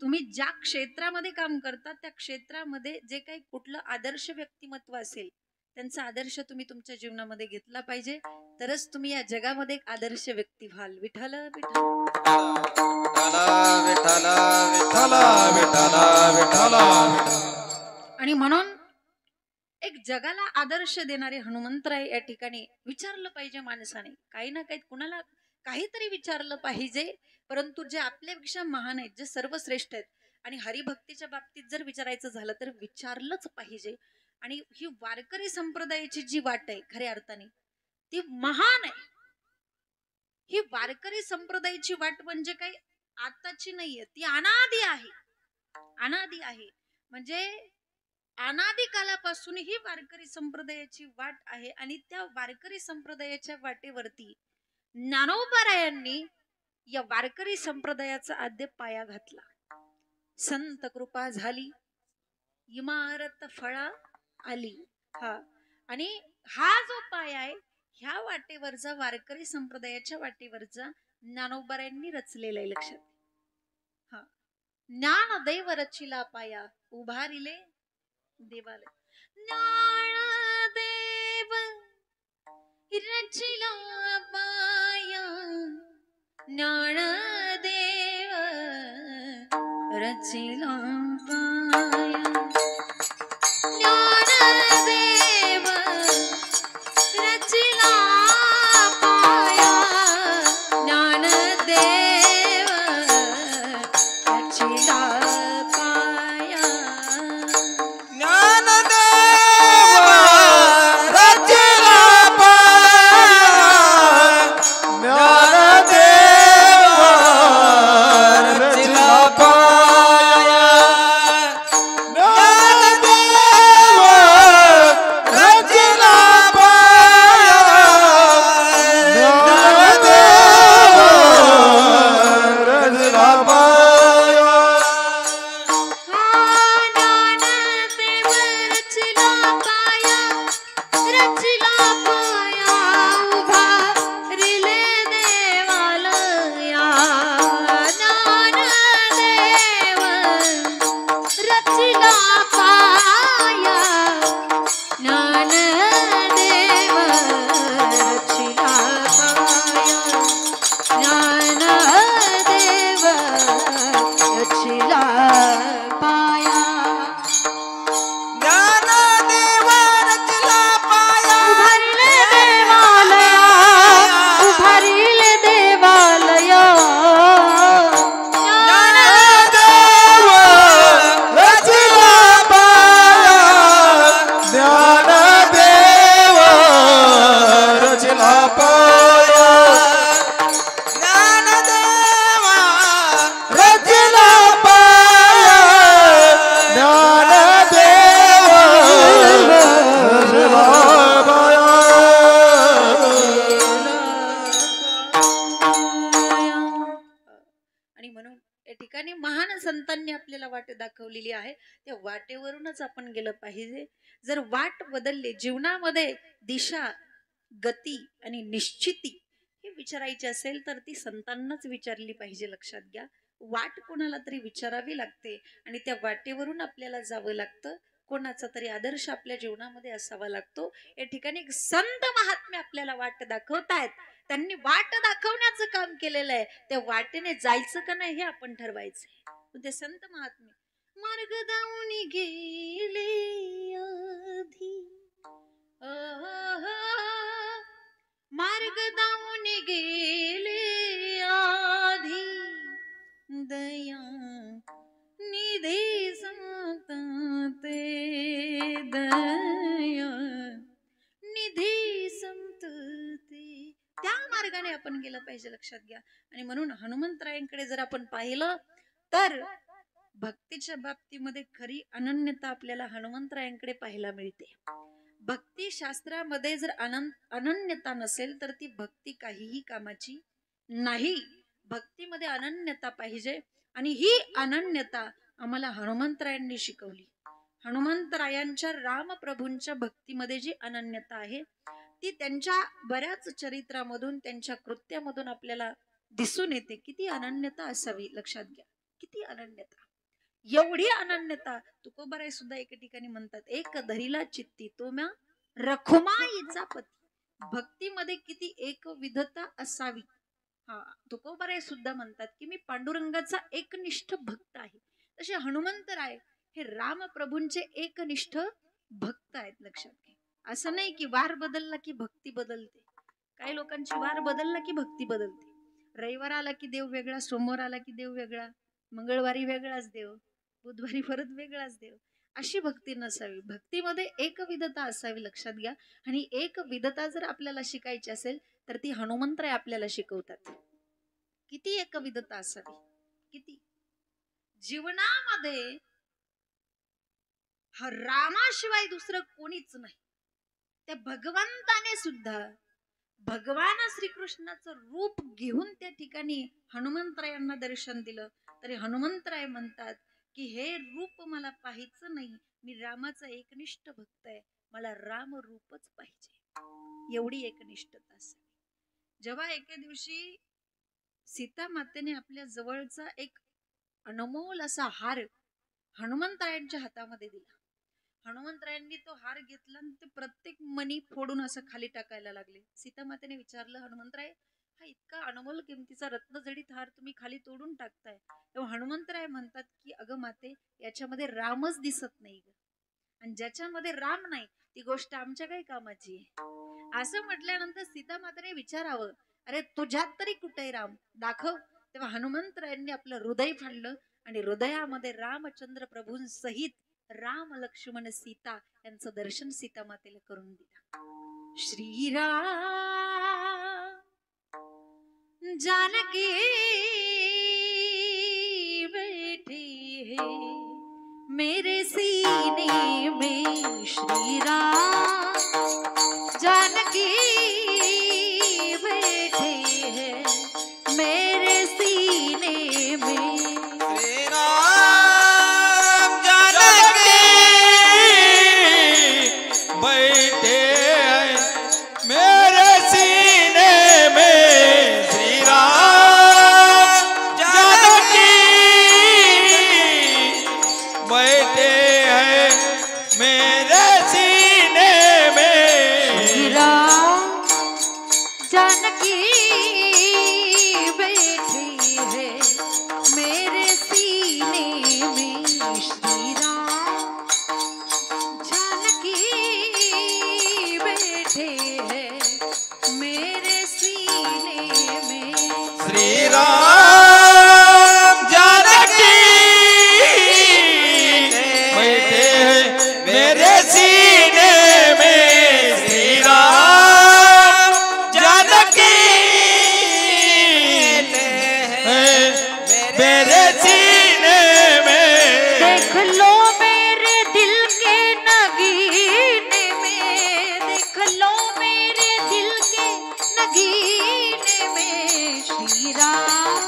तुम्ही ज्या क्षेत्रामध्ये काम करता त्या क्षेत्रामध्ये जे काही कुठलं आदर्श व्यक्तिमत्व असेल त्यांचा आदर्श तुम्ही तुमच्या जीवनामध्ये घेतला पाहिजे, तरच तुम्ही या जगामध्ये एक आदर्श व्यक्ती व्हाल. विठ्ठल विठ्ठल. आणि म्हणून एक जगाला आदर्श देणारे हनुमंतराय या ठिकाणी विचारलं पाहिजे माणसाने, काही ना काही कुणाला काहीतरी विचारलं पाहिजे, परंतु जे आपल्यापेक्षा महान आहेत, जे सर्वश्रेष्ठ आहेत, आणि हरिभक्तीच्या बाबतीत जर विचारायचं झालं तर विचारलंच पाहिजे. आणि ही वारकरी संप्रदायाची जी वाट आहे खऱ्या अर्थाने ती महान आहे. ही वारकरी संप्रदायाची वाट म्हणजे काही आताची नाहीये, ती अनादी आहे. अनादी आहे म्हणजे अनादी कालापासून ही वारकरी संप्रदायाची वाट आहे. आणि त्या वारकरी संप्रदायाच्या वाटेवरती ज्ञानोबारायांनी या वारकरी संप्रदायाचा आद्य पाया घातला. संत कृपा झाली इमारत फळा आली. आणि हा जो पाया आहे ह्या वाटेवरचा वारकरी संप्रदायाच्या वाटेवरचा ज्ञानोबारायांनी रचलेला आहे. लक्षात ज्ञानदेव रचिला पाया उभारिले देवालय. ज्ञानदेव रचिला पाया, ज्ञानदेव रचिला पाया, ज्ञानदेव रचिला पाया, ज्ञानदेव रचिला पाया. ज्ञानदेव रचिला पाया, म्हणून या ठिकाणी महान संतांनी आपल्याला वाट दाखवलेली आहे, त्या वाटेवरूनच आपण गेलं पाहिजे. जर वाट बदलली, जीवनामध्ये दिशा, गती आणि निश्चिती हे विचारायची असेल तर ती संतांनाच विचारली पाहिजे. लक्षात घ्या, वाट कोणाला तरी विचारावी लागते आणि त्या वाटेवरून आपल्याला जावं लागतं. कोणाचा तरी आदर्श आपल्या जीवनामध्ये असावा लागतो. या ठिकाणी एक संत महात्मे आपल्याला वाट दाखवतायत. त्यांनी वाट दाखवण्याचं काम केलेलं आहे. त्या वाटेने जायचं का नाही हे आपण ठरवायचं. ते संत महात्मे मार्ग दावून गेले आधी, मार्ग दावून गेले आधी, दया निधी संत ते, दया निधी संत ते, त्या मार्गाने आपण गेलं पाहिजे. लक्षात घ्या. आणि म्हणून हनुमंतरायांकडे जर आपण पाहिलं तर भक्तीच्या बाबतीमध्ये खरी अनन्यता आपल्याला हनुमंतरायांकडे पाहायला मिळते. भक्ती शास्त्रामध्ये जर अनन्यता नसेल तर ती भक्ती काहीही कामाची नाही. भक्तीमध्ये अनन्यता पाहिजे आणि ही अनन्यता आम्हाला हनुमंतरायांनी शिकवली. हनुमंतरायांच्या रामप्रभूंच्या भक्तीमध्ये जी अनन्यता आहे ती त्यांच्या बऱ्याच चरित्रामधून, त्यांच्या कृत्यामधून आपल्याला दिसून येते. किती अनन्यता असावी. लक्षात घ्या, किती अनन्यता. एवढी अनन्यता तुकोबाराय सुद्धा एका ठिकाणी म्हणतात, एक धरिला चित्ती तो म्या रखुमाईचा पती. भक्तीमध्ये किती एकविधता असावी. हा, तुकोबाराय सुद्धा म्हणतात की मी पांडुरंगाचा एकनिष्ठ भक्त आहे. तसे हनुमंतराय हे रामप्रभूंचे एकनिष्ठ भक्त आहेत. लक्षात घ्या. असं नाही की वार बदलला की भक्ती बदलते. काही लोकांची वार बदलला की भक्ती बदलते. रविवार आला की देव वेगळा, सोमवार आला की देव वेगळा, मंगळवारी वेगळाच देव, बुधवारी परत वेगळाच देव. अशी भक्ती नसावी. भक्तीमध्ये एकविधता असावी. लक्षात घ्या. आणि एकविधता जर आपल्याला शिकायची असेल तर ती हनुमंतराय आपल्याला शिकवतात. किती एकविधता असावी. किती जीवनामध्ये रामाशिवाय दुसरं कोणीच नाही. त्या भगवंताने सुद्धा भगवान श्रीकृष्णाचं रूप घेऊन त्या ठिकाणी हनुमंतरायांना दर्शन दिलं. तरी हनुमंतराय म्हणतात की हे रूप मला पाहायचं नाही, मी रामाचा एकनिष्ठ भक्त आहे, मला राम रूपच पाहिजे. एवढी एकनिष्ठता असावी. जेव्हा एके दिवशी सीता मातेने आपल्या जवळचा एक अनमोल असा हार हनुमंतरायांच्या हातामध्ये दिला. हनुमंतरायांनी तो हार घेतला आणि ते प्रत्येक मणी फोडून असं खाली टाकायला लागले. सीता मातेने विचारलं, हनुमंतराय हा इतका अनमोल किमतीचा रत्नजडित हार तुम्ही खाली तोडून टाकताय. तेव्हा हनुमंतराय म्हणतात की अगं माते, याच्यामध्ये रामच दिसत नाही ग, आणि ज्याच्यामध्ये राम नाही ती गोष्ट आमच्या काही कामाची आहे. असं म्हटल्यानंतर सीता मातेने विचारावं, अरे तुझ्यात तरी कुठे राम दाखव. तेव्हा हनुमंतरायांनी आपलं हृदय फाडलं आणि हृदयामध्ये रामचंद्र प्रभूंसहित राम लक्ष्मण सीता यांचं दर्शन सीता मातेला करून दिलं. श्रीराम जानकी बैठे हैं मेरे सीने में, श्रीराम जानकी बैठे हैं मेरे सीने में, श्री राम जानकी बैठे हैं मेरे सीने में, श्री राम जानकी बैठे हैं मेरे सीने में, श्रीराम जानकी बैठी है मेरे सीने में, श्रीराम जानकी बैठे है मेरे सीने में, श्री राम जानकी बैठे हैं मेरे सीने में, श्री राम जानकी हैं मेरे सीने में। देख लो मेरे दिल के नगीने में, देख लो मेरे दिल के नगीने में, श्री राम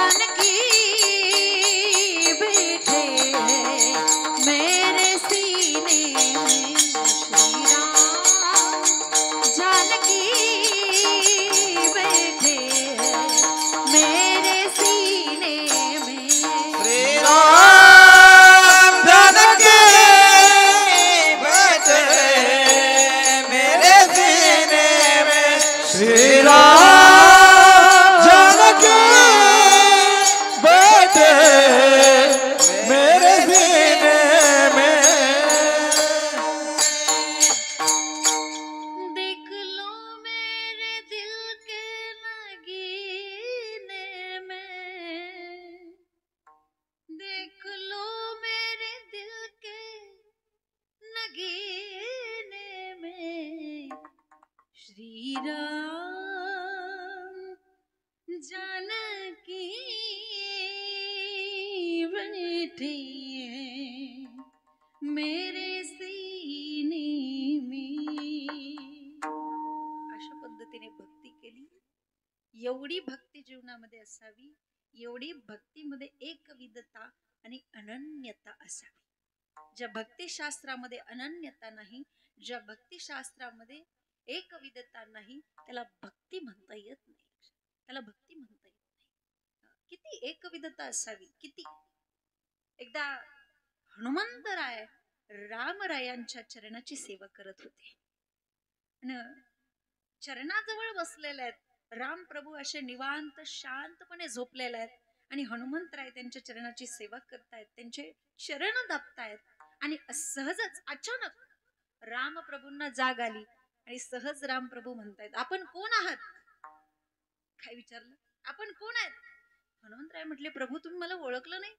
जानकी बैठे हैं मेरे सीने में श्री राम जानकी बैठे हैं मेरे सीने में श्री राम जानकी बैठे मेरे सीने में श्री राम जानकी बैठे मेरे सीने में देख लो मेरे दिल के नगीने में देख लो मेरे दिल के नगीने में श्री राम जानकी बैठी हैं मेरे सीने में अशा पद्धतीने भक्ती केली एवढी भक्ती जीवनामध्ये असावी एवढी भक्तीमध्ये एकविधता आणि अनन्यता असावी ज्या भक्तिशास्त्रामध्ये अनन्यता नाही ज्या भक्तिशास्त्रामध्ये एकविधता नाही त्याला भक्ती म्हणता येत नाही त्याला भक्ती म्हणता येत नाही किती एकविधता असावी किती एकदा हनुमंतराय रामरायांच्या चरणाची सेवा करत होते आणि चरणाजवळ बसलेले आहेत राम प्रभू असे निवांत शांतपणे झोपलेले आहेत आणि हनुमंतराय त्यांच्या चरणाची सेवा करतायत त्यांचे चरण दाबतायत आणि सहजच अचानक राम प्रभूंना जाग आली आणि सहज राम प्रभू म्हणतायत आपण कोण आहात काय विचारलं आपण कोण आहेत हनुमंतराय म्हटले प्रभू तुम्ही मला ओळखलं नाही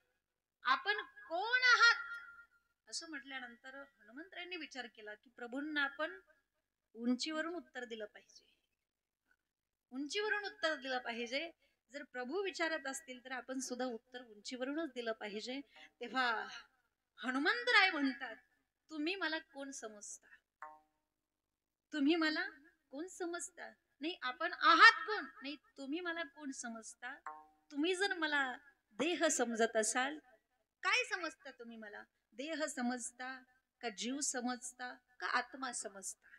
आपण कोण आहात असं म्हटल्यानंतर हनुमंतरायांनी विचार केला की प्रभूंना आपण उंचीवरून उत्तर दिलं पाहिजे उंचीवरून उत्तर दिलं पाहिजे जर प्रभू विचारत असतील तर आपण सुद्धा उत्तर उंचीवरूनच दिलं पाहिजे तेव्हा हनुमंतराय म्हणतात तुम्ही मला कोण समजता तुम्ही मला कोण समजता नाही आपण आहात कोण नाही तुम्ही मला कोण समजता तुम्ही जर मला देह समजत असाल काय समजता तुम्ही मला देह समजता का जीव समजता का आत्मा समजता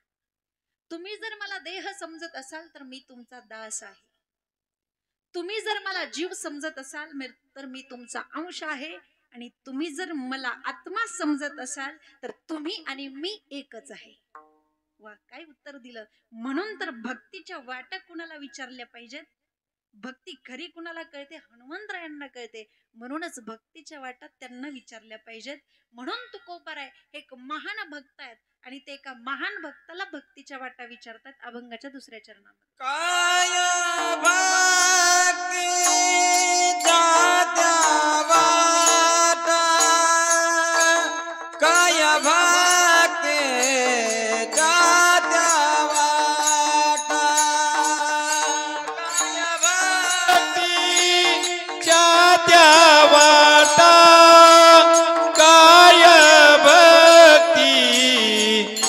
तुम्ही जर मला देह समजत असाल तर मी तुमचा दास आहे तुम्ही जर मला जीव समजत असाल तर मी तुमचा अंश आहे आणि तुम्ही जर मला आत्मा समजत असाल तर तुम्ही आणि मी एकच आहे वा काय उत्तर दिलं म्हणून तर भक्तीच्या वाटा कुणाला विचारल्या पाहिजेत भक्ती खरी कुणाला कळते हनुमंतरायांना कळते म्हणूनच भक्तीच्या वाटात त्यांना विचारल्या पाहिजेत म्हणून तुकोबाराय एक महान भक्त आहेत आणि ते एका महान भक्ताला भक्तीच्या वाटा विचारतात अभंगाच्या दुसऱ्या चरणामध्ये काय भक्ती जात्या वाटा काय भक्ती जात्या वाटा काय भक्ती जात्या वाटा काय भक्ती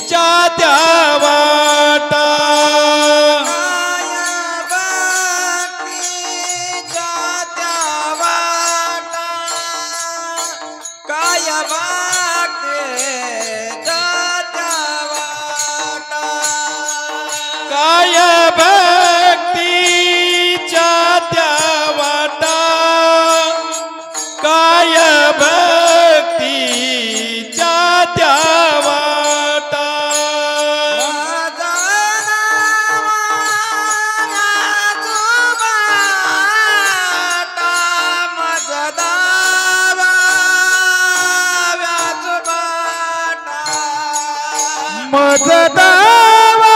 जात्या वाटा काय भक्ती जात्या वाटा काय भक्ती जात्या वाटा काय भक्ती जात्या वाटा मजदावा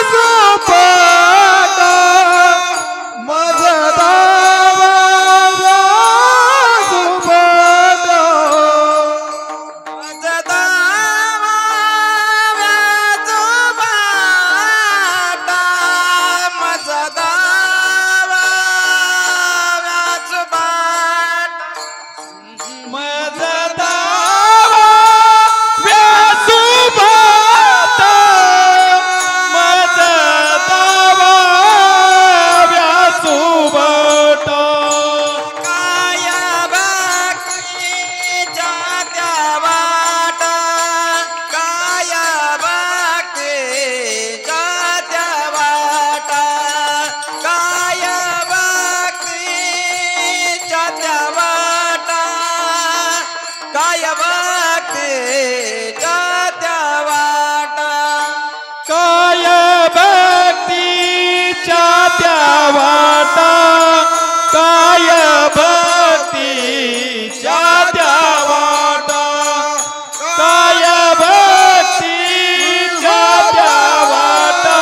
व्यासोपाटा मजदावा व्यासोपाटा मजदावा व्यासोपाटा मजदावा व्यासोपाटा मजदावा व्यासोपाटा त्या वाटा काय भक्तीच्या त्या वाटा काय भक्तीच्या त्या वाटा काय भक्तीच्या त्या वाटा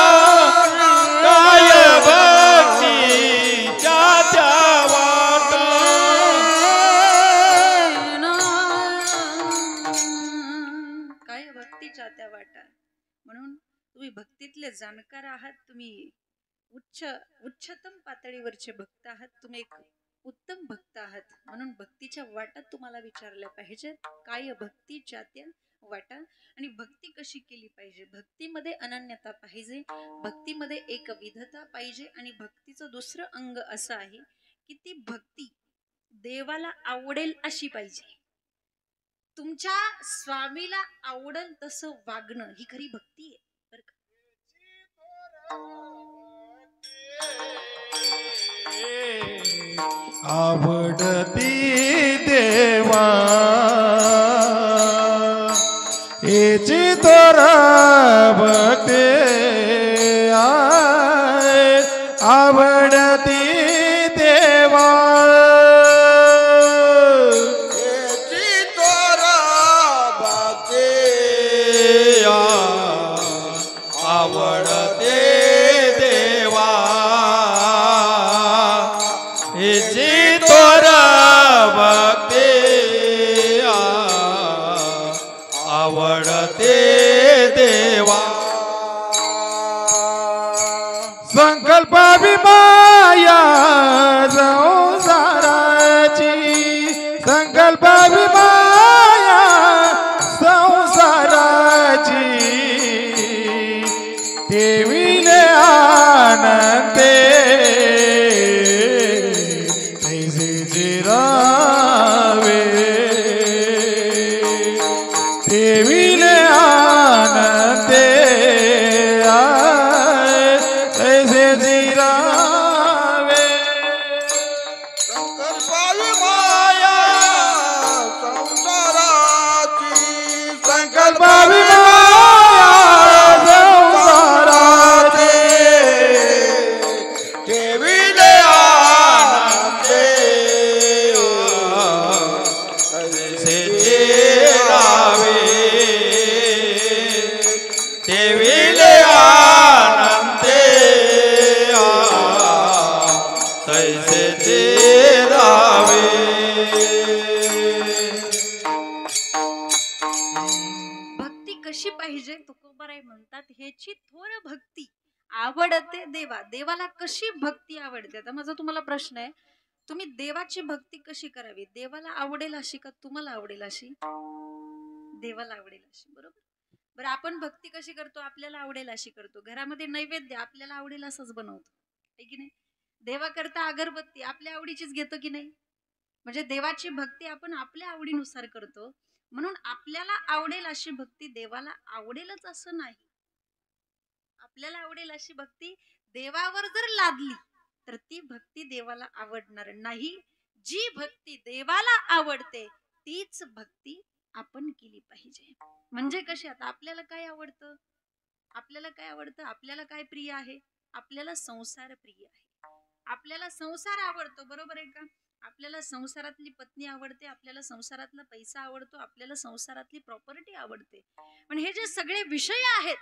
काय भक्तीच्या त्या वाटा काय भक्तीच्या त्या वाटा. म्हणून तुम्ही भक्तीतले जाणकार आहात. तुम्ही उच्चतम पातळीवरचे भक्त आहात. तुम्ही एक उत्तम भक्त आहात. म्हणून भक्तीच्या वाटा तुम्हाला विचारल्या पाहिजेत. काय भक्तीच्या त्या वाटा. आणि भक्ती कशी केली पाहिजे. भक्तीमध्ये अनन्यता पाहिजे. भक्तीमध्ये एकविधता पाहिजे. आणि भक्तीचं दुसरं अंग असं आहे की ती भक्ती देवाला आवडेल अशी पाहिजे. तुमच्या स्वामीला आवडेल तसं वागणं ही खरी भक्ती आहे बरं का. आवडती देवा हेची तोरा भक्ते आवडती देवा आवडते देवा हेची तोर भक्ते आवडते देवा. संकल्प विमाया संसाराची संकल्प विमाया संसाराची देवीले आनंदे तैसे जिरावे देवीले आनंदे तैसे जिरावे. संकल्पावी माया संसाराची संकल्प विमाया संसाराची देवीले आनंदे तैसे जिरावे देवीले आनंदे तैसे जिरावे. भक्ती कशी पाहिजे तुकोबाराय म्हणतात ह्याची थोर भक्ती आवडते देवा. देवाला कशी भक्ती आवडते. आता माझा तुम्हाला प्रश्न आहे. तुम्ही देवाची भक्ती कशी करावी. देवाला आवडेल अशी का तुम्हाला आवडेल अशी. देवाला आवडेल अशी बरोबर. बरं आपण भक्ती कशी करतो. आपल्याला आवडेल अशी करतो. घरामध्ये नैवेद्य आपल्याला आवडेल असंच बनवतो आहे की नाही. देवा करता अगरबत्ती आपल्या आवडीचीच घेतो की नाही. म्हणजे देवाची भक्ती आपण आपल्या आवडीनुसार करतो. म्हणून आपल्याला आवडेल अशी भक्ती देवाला आवडेलच असं नाही. आपल्याला आवडेल अशी भक्ती देवावर जर लादली तर ती भक्ती देवाला आवडणार नाही. जी भक्ती देवाला आवडते तीच भक्ती आपण केली पाहिजे. म्हणजे कशी. आता आपल्याला काय आवडतं. आपल्याला काय आवडतं. आपल्याला काय प्रिय आहे. आपल्याला संसार प्रिय आहे. आपल्याला संसार आवडतो बरोबर आहे का. आपल्याला संसारातली पत्नी आवडते. आपल्याला संसारातला पैसा आवडतो. आपल्याला संसारातली प्रॉपर्टी आवडते. पण हे जे सगळे विषय आहेत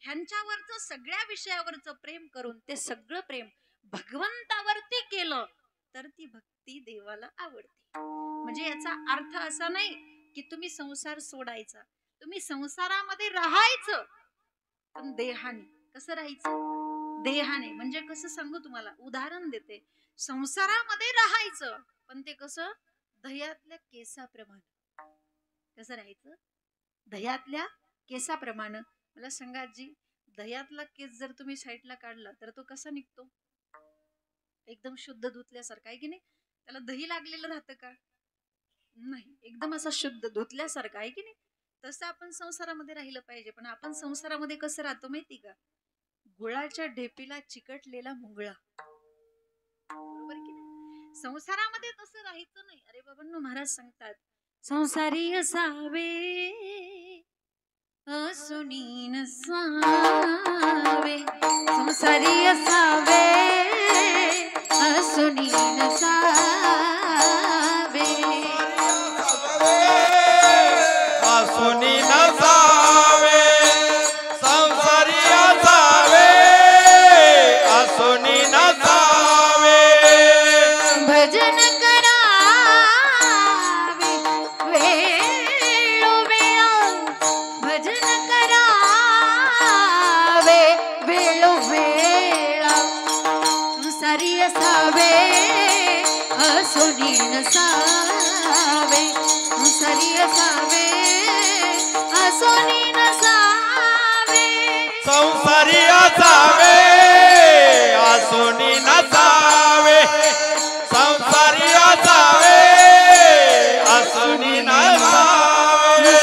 ह्यांच्यावरचं सगळ्या विषयावरचं प्रेम करून ते सगळं प्रेम भगवंतावरती केलं तर ती भक्ती देवाला आवडते. म्हणजे याचा अर्थ असा नाही की तुम्ही संसार सोडायचा. तुम्ही संसारामध्ये राहायचं पण देहाने. कसं राहायचं. देहाने. म्हणजे कसं सांगू तुम्हाला उदाहरण देते. संसारामध्ये राहायचं पण ते कसं दह्यातल्या केसाप्रमाणे. कसं राहायचं. दह्यातल्या केसाप्रमाणे. मला सांगा आजी दह्यातला केस जर तुम्ही साईडला काढला तर तो कसा निघतो. एकदम शुद्ध धुतल्यासारखा आहे की नाही. त्याला दही लागलेलं राहतं का नाही. एकदम असा शुद्ध धुतल्यासारखा आहे की नाही. तसं आपण संसारामध्ये राहिलं पाहिजे. पण आपण संसारामध्ये कसं राहतो माहिती का. गुळाच्या ढेपीला चिकटलेला मुंगळा बरोबर की नाही. संसारामध्ये तसं राहायचं नाही. अरे बाबांनो महाराज सांगतात संसारी असावे असुनी नसावे, संसारी असावे असुनी नसावे, असुनी नसावे संसारी असावे असुनी नसावे, भजन करावे वेळोवेळा, भजन करावे वेळोवेळा, संसारी असावे असुनी नसावे, संसारी असावे असुनी नसावे, संसारी असावे असुनी नसावे, संसारी असावे असुनी नसावे.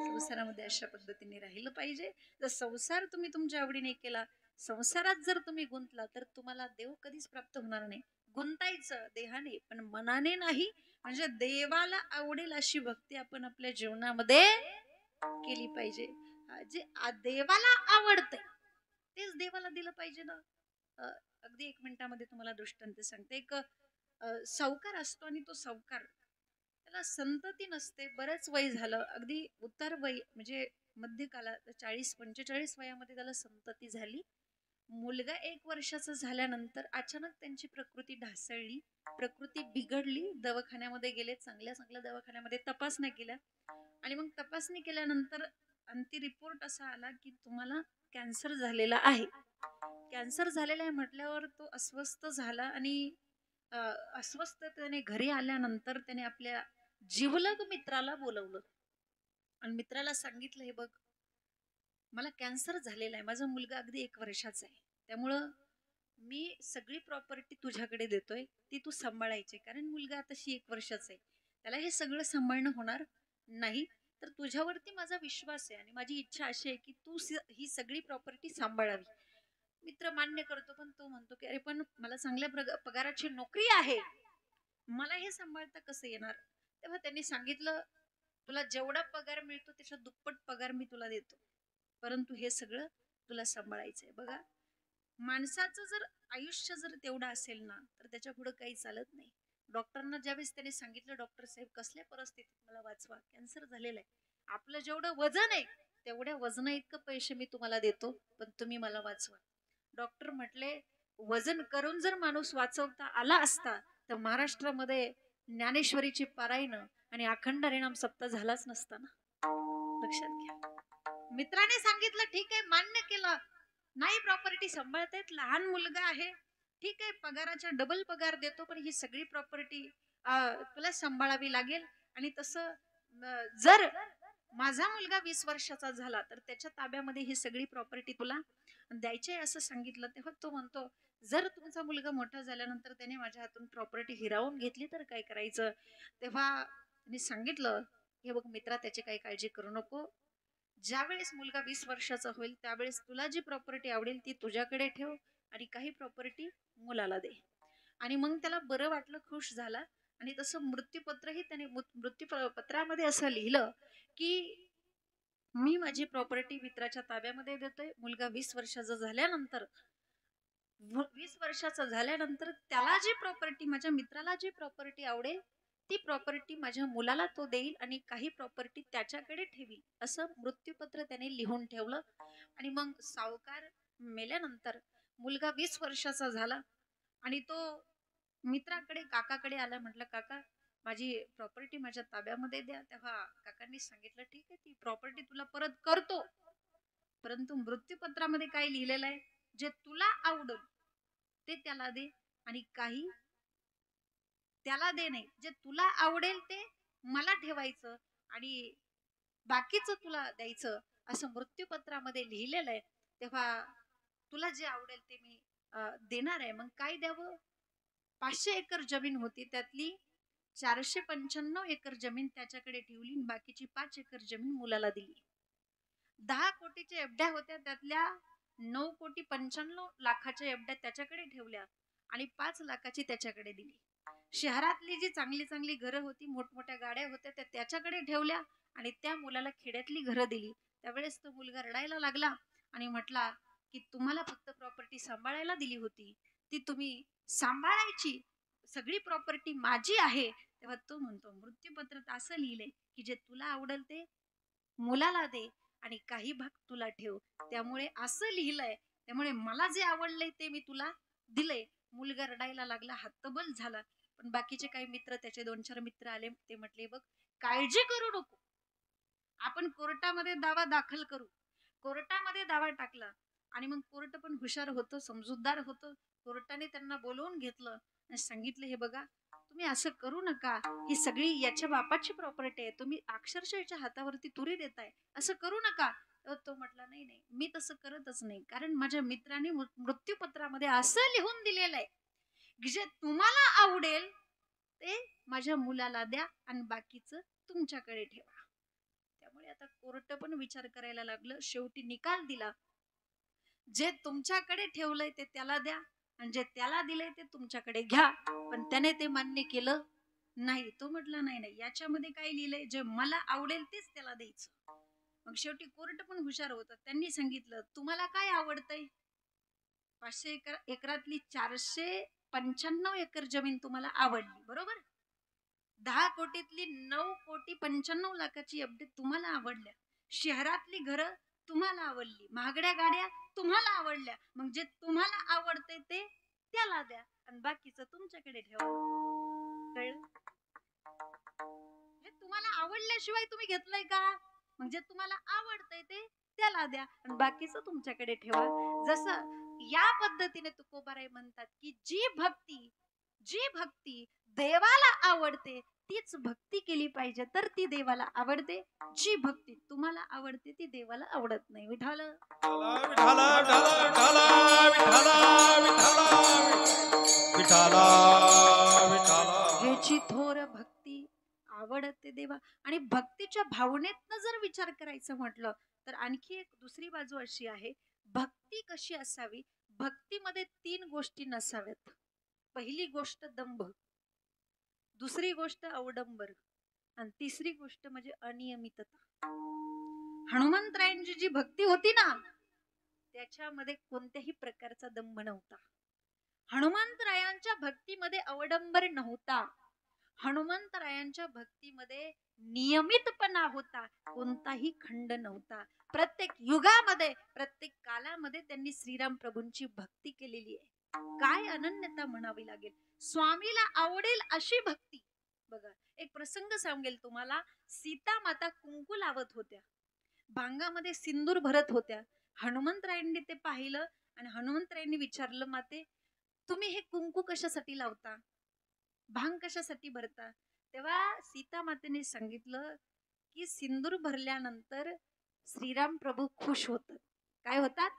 संसारामध्ये अशा पद्धतीने राहिलं पाहिजे. जर संसार तुम्ही तुमच्या आवडीने केला, संसारात जर तुम्ही गुंतला तर तुम्हाला देव कधीच प्राप्त होणार नाही. गुंतायचं देहाने पण मनाने नाही. म्हणजे देवाला आवडेल अशी भक्ती आपण आपल्या जीवनामध्ये केली पाहिजे. जे देवाला आवडते तेच देवाला दिलं पाहिजे ना. अगदी 1 मिनिटामध्ये तुम्हाला दृष्टांत सांगते. एक सावकार असतो आणि तो सावकार त्याला संतती नसते. बरंच वय झालं, अगदी उतार वय म्हणजे मध्यकालात 40-45 वयामध्ये त्याला संतती झाली. मुलगा 1 वर्षाचा झाल्यानंतर अचानक त्यांची प्रकृती ढासळली, प्रकृती बिघडली. दवाखान्यामध्ये गेले, चांगल्या चांगल्या दवाखान्यामध्ये तपासण्या केल्या आणि मग तपासणी केल्यानंतर अंती रिपोर्ट असा आला की तुम्हाला कॅन्सर झालेला आहे. कॅन्सर झालेला आहे म्हटल्यावर तो अस्वस्थ झाला आणि अस्वस्थ त्याने घरी आल्यानंतर त्याने आपल्या जिवलग मित्राला बोलवलं आणि मित्राला सांगितलं, हे बघ मला कॅन्सर झालेला आहे, माझा मुलगा अगदी 1 वर्षाचा आहे, त्यामुळं मी सगळी प्रॉपर्टी तुझ्याकडे देतोय, ती तू सांभाळायची, कारण मुलगा आताशी 1 वर्षाचा आहे, त्याला हे सगळं सांभाळणं होणार नाही. तर तुझ्यावरती माझा विश्वास आहे आणि माझी इच्छा अशी आहे की तू ही सगळी प्रॉपर्टी सांभाळावी. मित्र मान्य करतो, पण तो म्हणतो की अरे पण मला चांगल्या पगाराची नोकरी आहे, मला हे सांभाळता कसं येणार. तेव्हा त्यांनी सांगितलं, तुला जेवढा पगार मिळतो त्याच्या दुप्पट पगार मी तुला देतो, परंतु हे सगळं तुला सांभाळायचंय. बघा, माणसाचं जर आयुष्य जर तेवढं असेल ना तर त्याच्या पुढे काही चालत नाही. डॉक्टरना ज्यावेळेस त्याने सांगितलं, डॉक्टर साहेब कसल्या परिस्थितीत मला वाचवा, कॅन्सर झालेला आहे, आपलं जेवढं वजन आहे तेवढ्या वजना इतकं पैसे मी तुम्हाला देतो, पण तुम्ही मला वाचवा. डॉक्टर म्हटले, वजन करून जर माणूस वाचवता आला असता तर महाराष्ट्रामध्ये ज्ञानेश्वरीची पारायण आणि अखंड हरिनाम सप्ताह झालाच नसता ना. लक्षात घ्या. मित्राने सांगितलं, ठीक आहे, मान्य केलं, नाही प्रॉपर्टी सांभाळतायत, लहान मुलगा आहे, ठीक आहे, पगाराच्या डबल पगार देतो, पण ही सगळी प्रॉपर्टी तुला सांभाळावी लागेल. आणि तसं जर माझा मुलगा 20 वर्षाचा झाला तर त्याच्या ताब्यामध्ये ही सगळी प्रॉपर्टी तुला द्यायची आहे असं सांगितलं. तेव्हा तो म्हणतो, जर तुमचा मुलगा मोठा झाल्यानंतर त्याने माझ्या हातून प्रॉपर्टी हिरावून घेतली तर काय करायचं. तेव्हा त्यांनी सांगितलं, हे बघ मित्रा, त्याची काही काळजी करू नको, ज्यावेळेस मुलगा 20 वर्षाचा होईल त्यावेळेस तुला जी प्रॉपर्टी आवडेल ती तुझ्याकडे ठेव आणि काही प्रॉपर्टी मुलाला दे. आणि मग त्याला बरं वाटलं, खुश झाला. आणि तसं मृत्यूपत्रही त्याने मृत्यूपत्रामध्ये असं लिहिलं की मी माझी प्रॉपर्टी मित्राच्या ताब्यामध्ये देतोय. मुलगा 20 वर्षाचा झाल्यानंतर त्याला जी प्रॉपर्टी, माझ्या मित्राला जी प्रॉपर्टी आवडेल ती प्रॉपर्टी माझ्या मुलाला तो देईल आणि काही प्रॉपर्टी त्याच्याकडे ठेवी, असं मृत्यूपत्र त्याने लिहून ठेवलं. आणि मग सावकार मेल्यानंतर मुलगा 20 वर्षाचा झाला आणि तो मित्राकडे, काकाकडे आला. म्हटलं, काका माझी प्रॉपर्टी माझ्या ताब्यामध्ये द्या. तेव्हा काकांनी सांगितलं, ठीक आहे, ती प्रॉपर्टी तुला परत करतो, परंतु मृत्यूपत्रामध्ये काय लिहिलेलं आहे, जे तुला आवडेल ते त्याला दे आणि काही त्याला दे नाही, जे तुला आवडेल ते मला ठेवायचं आणि बाकीचं तुला द्यायचं, असं मृत्यूपत्रामध्ये लिहिलेलं आहे. तेव्हा तुला जे आवडेल ते मी देणार आहे. मग काय द्यावं. 500 एकर जमीन होती, त्यातली 495 एकर जमीन त्याच्याकडे ठेवली, बाकीची 5 एकर जमीन मुलाला दिली. 10 कोटीच्या एफड्या होत्या, त्यातल्या 9,95,00,000 त्याच्याकडे ठेवल्या आणि 5 लाखाची त्याच्याकडे दिली. शहरातली जी चांगली चांगली घरं होती, मोठमोठ्या गाड्या होत्या, त्या त्याच्याकडे ठेवल्या आणि त्या मुलाला खेड्यातली घरं दिली. त्यावेळेस तो मुलगा रडायला लागला आणि म्हटला की तुम्हाला फक्त प्रॉपर्टी सांभाळायला दिली होती, ती तुम्ही सांभाळायची, सगळी प्रॉपर्टी माझी आहे. तेव्हा तो म्हणतो मृत्यूपत्रात असं लिहिलंय की जे तुला आवडेल ते मुलाला दे आणि काही भाग तुला ठेव. त्यामुळे असं लिहिलंय, त्यामुळे मला जे आवडलंय ते मी तुला दिलंय. मुलगा रडायला लागला, हतबल झाला. पण बाकीचे काही मित्र, त्याचे 2-4 मित्र आले, ते म्हटले बघ काळजी करू नको, आपण कोर्टामध्ये दावा दाखल करू. कोर्टामध्ये दावा टाकला आणि मग कोर्ट पण हुशार होतं, समजूतदार होतं. कोर्टाने त्यांना बोलवून घेतलं आणि सांगितलं हे बघा तुम्ही असं करू नका, ही सगळी याच्या बापाची प्रॉपर्टी आहे, तुम्ही अक्षरशः याच्या हातावरती तुरी देताय, असं करू नका. तो म्हटला नाही नाही मी तसं करतच नाही, कारण माझ्या मित्राने मृत्यूपत्रामध्ये असं लिहून दिलेलं आहे की जे तुम्हाला आवडेल ते माझ्या मुलाला द्या आणि बाकीचं तुमच्याकडे ठेवा. त्यामुळे आता कोर्ट पण विचार करायला लागलं. शेवटी निकाल दिला, जे तुमच्याकडे ठेवलंय ते त्याला द्या आणि जे त्याला दिलंय ते तुमच्याकडे घ्या. पण त्याने ते मान्य केलं नाही. तो म्हटला नाही नाही याच्यामध्ये काय लिहिलंय, जे मला आवडेल तेच त्याला द्यायचं. मग शेवटी कोर्ट पण हुशार होता, त्यांनी सांगितलं तुम्हाला काय आवडतंय, 500 एकरातली 495 एकर जमीन तुम्हाला आवडली बरोबर, 10 कोटीतली 9,95,00,000ची एफडी तुम्हाला आवडल्या, शहरातली घरं तुम्हाला आवडली, महागड्या गाड्या तुम्हाला आवडल्या, मग जे तुम्हाला आवडते ते त्याला द्या आणि बाकीचं तुमच्याकडे ठेवा. कळलं? हे तुम्हाला आवडल्याशिवाय तुम्ही घेतलंय का? मग जे तुम्हाला आवडतंय ते त्याला द्या आणि बाकीचं तुमच्याकडे ठेवा. जसं या पद्धतीने तुकोबाराय म्हणतात की जी भक्ती देवाला आवडते तीच भक्ती केली पाहिजे, तर ती देवाला आवडते. जी भक्ती तुम्हाला आवडते ती देवाला आवडत नाही. विठाल ह्याची थोर भक्ती आवडते देवा. आणि भक्तीच्या भावनेतनं जर विचार करायचं म्हटलं तर आणखी एक दुसरी बाजू अशी आहे, भक्ती कशी असावी. भक्तीमध्ये 3 गोष्टी नसाव्यात. पहिली गोष्ट दंभ, दुसरी गोष्ट अवडंबर आणि तिसरी गोष्ट म्हणजे अनियमितता. हनुमंतरायांची जी भक्ती होती ना त्याच्यामध्ये कोणत्याही प्रकारचा दंभ नव्हता. हनुमंतरायांच्या भक्तीमध्ये अवडंबर नव्हता. हनुमंतरायांच्या भक्तीमध्ये नियमितपणा होता, कोणताही खंड नव्हता. प्रत्येक युगामध्ये प्रत्येक कालामध्ये त्यांनी श्रीराम प्रभूंची भक्ती केलेली आहे. काय अनन्यता म्हणावी लागेल. स्वामीला आवडेल अशी भक्ती. बघा एक प्रसंग सांगेल तुम्हाला. सीता माता कुंकू लावत होत्या, भांगामध्ये सिंदूर भरत होत्या. हनुमंतरायांनी ते पाहिलं आणि हनुमंतरायांनी विचारलं माते तुम्ही हे कुंकू कशासाठी लावता, भांग कशासाठी भरता. तेव्हा सीता मातेने सांगितलं की सिंदूर भरल्यानंतर श्रीराम प्रभू खुश होतात. काय होतात?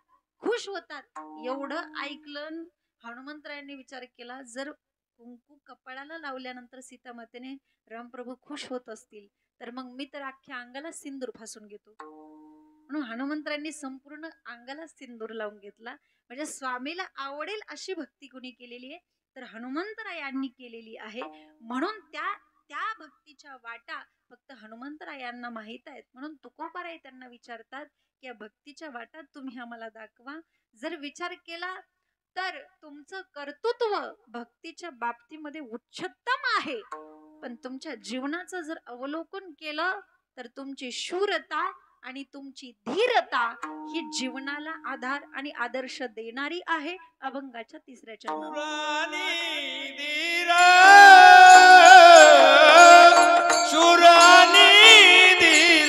खुश होतात. एवढं ऐकलं हनुमंतरायांनी विचार केला, जर कुंकू कपाळाला लावल्यानंतर सीता मातेने रामप्रभू खुश होत असतील तर मग मी तर अख्ख्या अंगाला सिंदूर फासून घेतो. म्हणून हनुमंतरायांनी संपूर्ण अंगाला सिंदूर लावून घेतला. म्हणजे स्वामीला आवडेल अशी भक्ती कोणी केलेली आहे तर हनुमंतरायांनी केलेली आहे. म्हणून त्या भक्तीच्या वाटा फक्त हनुमंतरायांना माहित आहेत. म्हणून तुकोबाराय त्यांना विचारतात की या भक्तीच्या वाटा तुम्ही आम्हाला दाखवा. जर विचार केला तर तुमचं कर्तृत्व भक्तीच्या बाबतीमध्ये उच्चतम आहे, पण तुमच्या जीवनाचं जर अवलोकन केलं तर तुमची शूरता आणि तुमची धीरता ही जीवनाला आधार आणि आदर्श देणारी आहे. अभंगाच्या 3ऱ्या चरणात शुरानी धीर